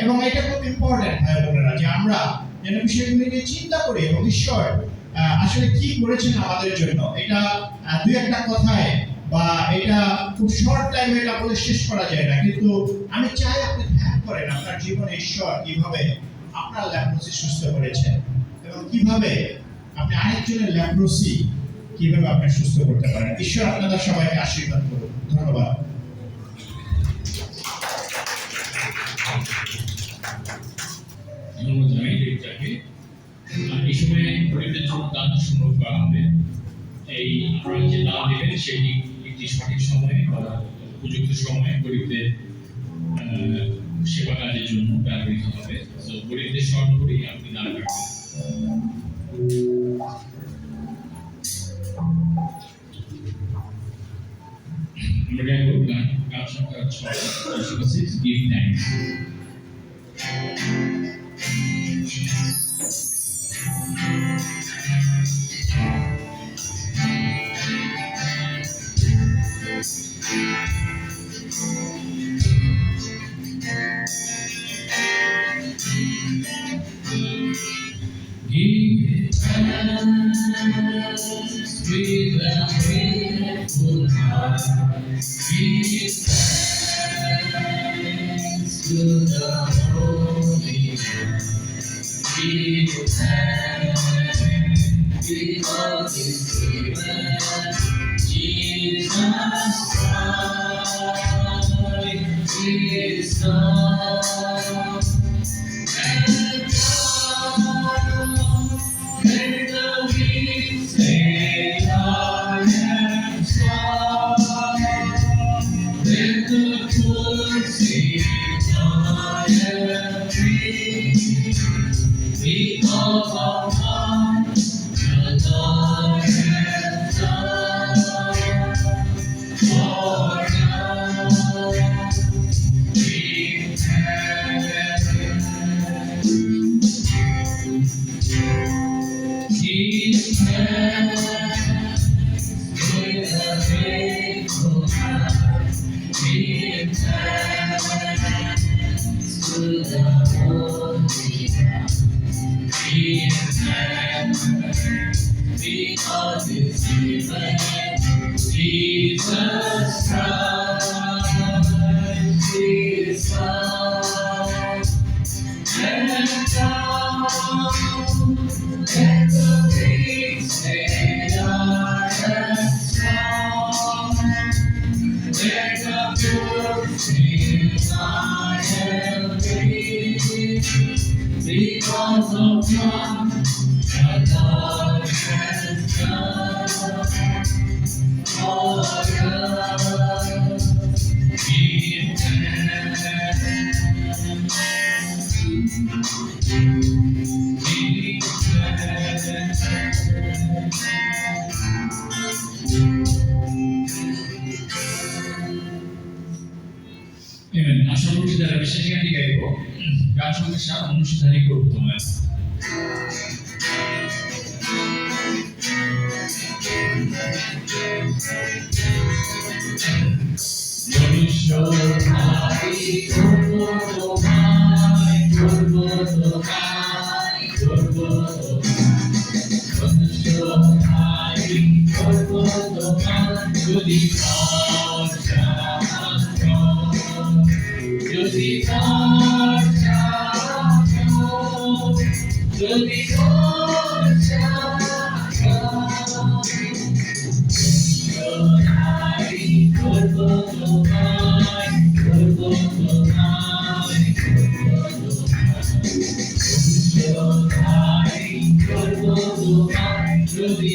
এবং এটা খুব ইম্পর্টেন্ট ভাই বোনেরা, যে আমরা যেন বিষয়গুলি নিয়ে চিন্তা করি, এবং ঈশ্বর আসলে কি করেছেন আমাদের জন্য। এটা দুই একটা কথায় বা এটা খুব শর্ট টাইমে এটা বলে শেষ করা যায় না, কিন্তু আমি চাই আপনি ধ্যান করেন আপনার জীবনে ঈশ্বর কিভাবে আপনার ল্যাপ্রোসি সুস্থ করেছেন, এবং কিভাবে আপনি আরেকজনের ল্যাপ্রোসি কিভাবে আপনি সুস্থ করতে পারেন। ঈশ্বর আপনাদের সবাইকে আশীর্বাদ করুন। ধন্যবাদ। ধন্যবাদ জানাই রিচাকে। এই সময় গরিবদের জন্য দান সংগ্রহ করা হবে। এই আপনারা যে দান দেবেন সেটি একটি সঠিক সময়ে বা উপযুক্ত সময়ে গরিবদের সেবা কাজের জন্য ব্যবহৃত হবে। তো গরিবদের স্মরণ করেই আপনি দান রাখবেন। আমরা গাইব গান সংখ্যা 6, Give Thanks। Give thanks with a grateful heart. Give thanks to the Holy One. Give thanks because He's given Jesus Christ, His Son. And let the weak say, I am strong. Let the poor say, I am free. Because of what the Lord has done for us. Give thanks. Give thanks with a grateful heart. Give thanks to the Holy One. Give thanks because it's given Jesus Christ, His Son. And now let the weak say, I am strong. Let the poor say, I am rich. Because of what the Lord has done for us. Give thanks. Give Amen. আশা করছি যারা বিশ্বাসী গানটি গাইব গান সঙ্গে সাথে অনুশীলনী করবো তোমার মনুষ্য ভাই করবো তোমায় করবো তোমায় করবো মনুষ্য ভাই করবো তোমায় যদি যদি যদি করবো তোমায় করবো তোমায় করবো তোমায় যদি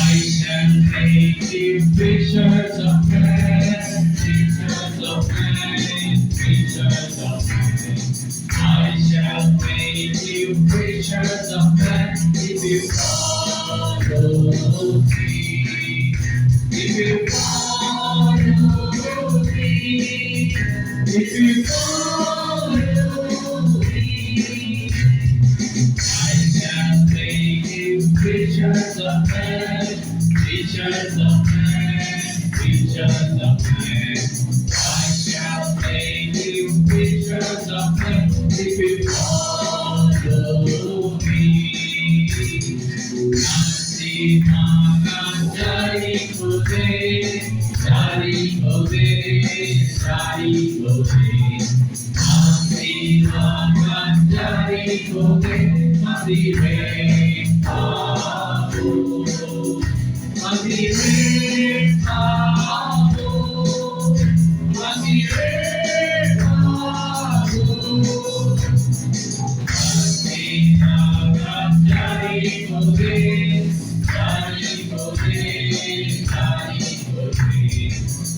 I shall make you fishers of men, fishers of men, fishers of men. I shall make you fishers of men if you follow me. If you follow me, if you follow me. I shall make you fishers of men, fishers of men, fishers of men. I shall make you fishers of men if you follow me. Nasi makan jari kode, jari kode, jari kode. Nasi makan jari kode, mati re aku, mati re aku, mati re aku. Nasi makan jari kode, jari kode, jari kode.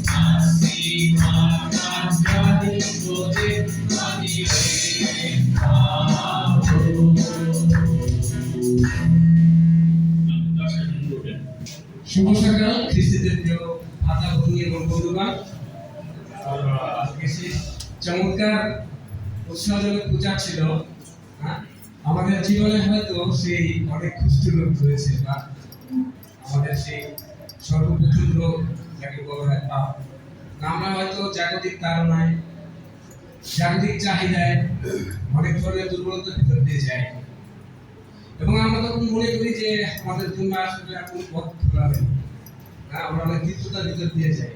Nasi makan jari kode, mati re aku. শুভ সকাল খ্রিস্টীদের প্রিয় ভাতা ভূমি এবং বন্ধুগণ, আজকে সেই চমৎকার উৎসাহজনক পূজা ছিল। আমাদের জীবনে হয়তো সেই অনেক কুষ্ঠ রোগ রয়েছে, বা আমাদের সেই সর্বপ্রথম রোগ যাকে বলা হয় পাপ। আমরা হয়তো জাগতিক তাড়নায় জাগতিক চাহিদায় অনেক ধরনের দুর্বলতার ভিতর দিয়ে যায়, এবং আমরা তখন মনে করি যে আমাদের জন্য আসলে এখন পথ খোলা নেই, আমরা অনেক তিক্ততার ভিতর দিয়ে যাই।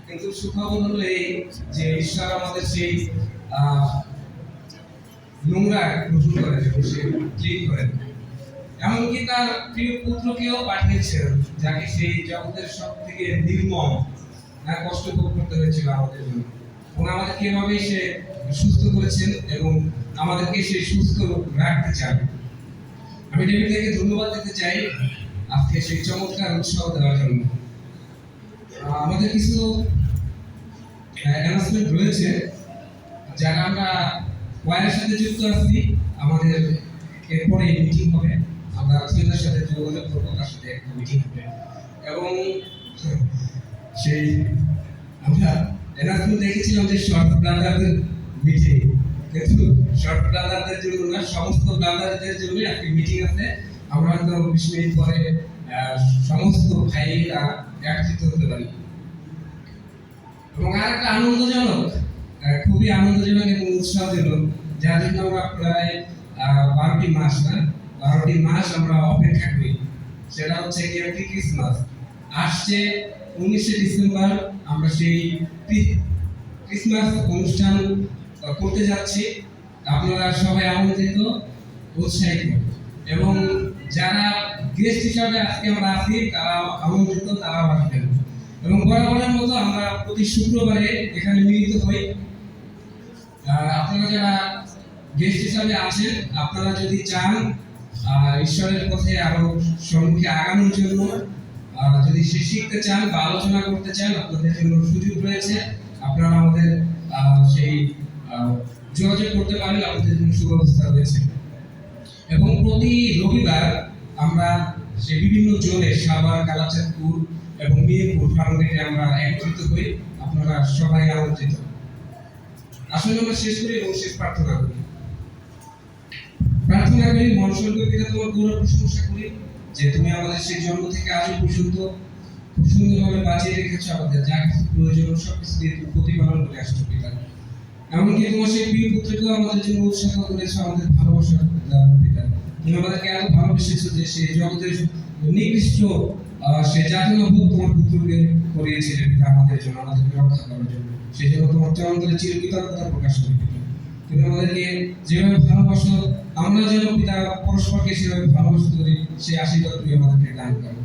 কিন্তু সুখবর হলো এই যে ঈশ্বর আমাদের সেই নোংরা গ্রহণ করেন এবং সে ক্লিন করেন। এমনকি তার প্রিয় পুত্রকেও পাঠিয়েছেন, যাকে সেই জগতের সব থেকে নির্মম কষ্ট ভোগ করতে হয়েছিল আমাদের জন্য, এবং আমাদেরকে এভাবেই সে সুস্থ করেছেন এবং আমাদেরকে সে সুস্থ রাখতে চান। আমি ডেভিডকে ধন্যবাদ দিতে চাই আজকে সেই চমৎকার উৎসাহ দেওয়ার জন্য। আমাদের কিছু অ্যানাউন্সমেন্ট রয়েছে, যারা আমরা ওয়াইয়ের সাথে যুক্ত আছি, আমাদের এরপরে মিটিং হবে, আমরা আত্মীয়দের সাথে যোগাযোগ করবো, তার সাথে একটা মিটিং হবে, এবং সেই আমরা অ্যানাউন্সমেন্ট দেখেছিলাম যে শর্ট ব্রাদারদের মিটিং, কিন্তু শর্ট ব্রাদারদের জন্য না, সমস্ত ব্রাদারদের জন্য একটা মিটিং আছে। আমরা হয়তো 20 মিনিট পরে সমস্ত ভাইরা একত্রিত হতে পারি। এবং আর একটা আনন্দজনক, খুবই আনন্দজনক এবং উৎসাহজনক, যার জন্য আমরা প্রায় 12টি মাস আমরা অপেক্ষা করি, সেটা হচ্ছে কি ক্রিসমাস আসছে 19শে ডিসেম্বর। আমরা সেই ক্রিসমাস অনুষ্ঠান করতে যাচ্ছি। আপনারা সবাই আমন্ত্রিত, উৎসাহিত, এবং যারা গেস্ট হিসাবে আজকে আমরা আছি তারা আমন্ত্রিত, তারাও আসবেন। এবং বরাবরের মতো আমরা প্রতি শুক্রবারে এখানে মিলিত হই। আপনারা যারা গেস্ট হিসাবে আছেন, আপনারা যদি চান ঈশ্বরের পথে আরো সম্মুখে আগানোর জন্য, যদি সে শিখতে চান বা আলোচনা করতে চান, আপনাদের জন্য সুযোগ রয়েছে। আপনারা আমাদের সেই যোগাযোগ করতে পারেন, আপনাদের জন্য সুব্যবস্থা রয়েছে। এবং প্রতি রবিবার আমরা সেই বিভিন্ন জোনে সাভার, কালাচাঁদপুর এবং মিরপুর ফার্মগেটে আমরা একত্রিত হই। আপনারা সবাই আমন্ত্রিত। আসলে আমরা শেষ করি এবং শেষ প্রার্থনা করি। মহাস্বর্গীয় পিতা, তোমার গৌরব প্রশংসা করি যে তুমি আমাদের সেই জন্ম থেকে আজ পর্যন্ত খুব সুন্দরভাবে বাঁচিয়ে রেখেছো, আমাদের যা কিছু প্রয়োজন সবকিছু দিয়ে তুমি প্রতিপালন করে আসছো পিতা। এমনকি তোমার সেই প্রিয় পুত্রকেও আমাদের জন্য উৎসাহ করেছো, আমাদের ভালোবাসা পিতা। তুমি আমাদেরকে এত ভালোবেসেছো যে সেই জগতের নিকৃষ্ট সে যাতনা ভোগ তোমার পুত্রকে করিয়েছিলে পিতা, আমাদের জন্য, আমাদেরকে রক্ষা করার জন্য। সেই জন্য তোমার চরণতলে চিরকৃতজ্ঞতা প্রকাশ করি পিতা। তুমি আমাদেরকে যেভাবে ভালোবাসো, আমরা যেন পিতা পরস্পরকে সেভাবে ভালোবাসতে করি, সেই আশীর্বাদ তুমি আমাদেরকে দান করো।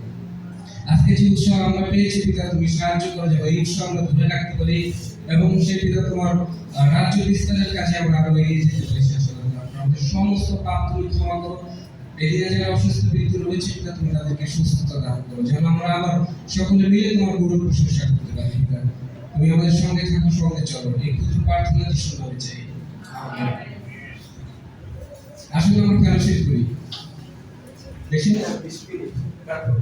আজকে যে উৎসব আমরা পেয়েছি পিতা, তুমি সাহায্য করো যেন এই উৎসব আমরা ধরে রাখতে পারি, এবং সেই পিতা তোমার রাজ্য বিস্তারের কাছে আমরা আরো এগিয়ে যেতে পারি। আমাদের সমস্ত পাপ তুমি ক্ষমা করো। এদিকে যারা অসুস্থ ব্যক্তি রয়েছে পিতা, তুমি তাদেরকে সুস্থতা দান করো, যেন আমরা আবার সকলে মিলে তোমার গৌরব প্রশংসা করতে পারি পিতা। তুমি আমাদের সঙ্গে থাকো, সঙ্গে চলো। এই ক্ষুদ্র প্রার্থনা শুনতে হবে চাই। আসলে আমরা ফেলোশিপ করি বেশি না, 20 মিনিট তারপর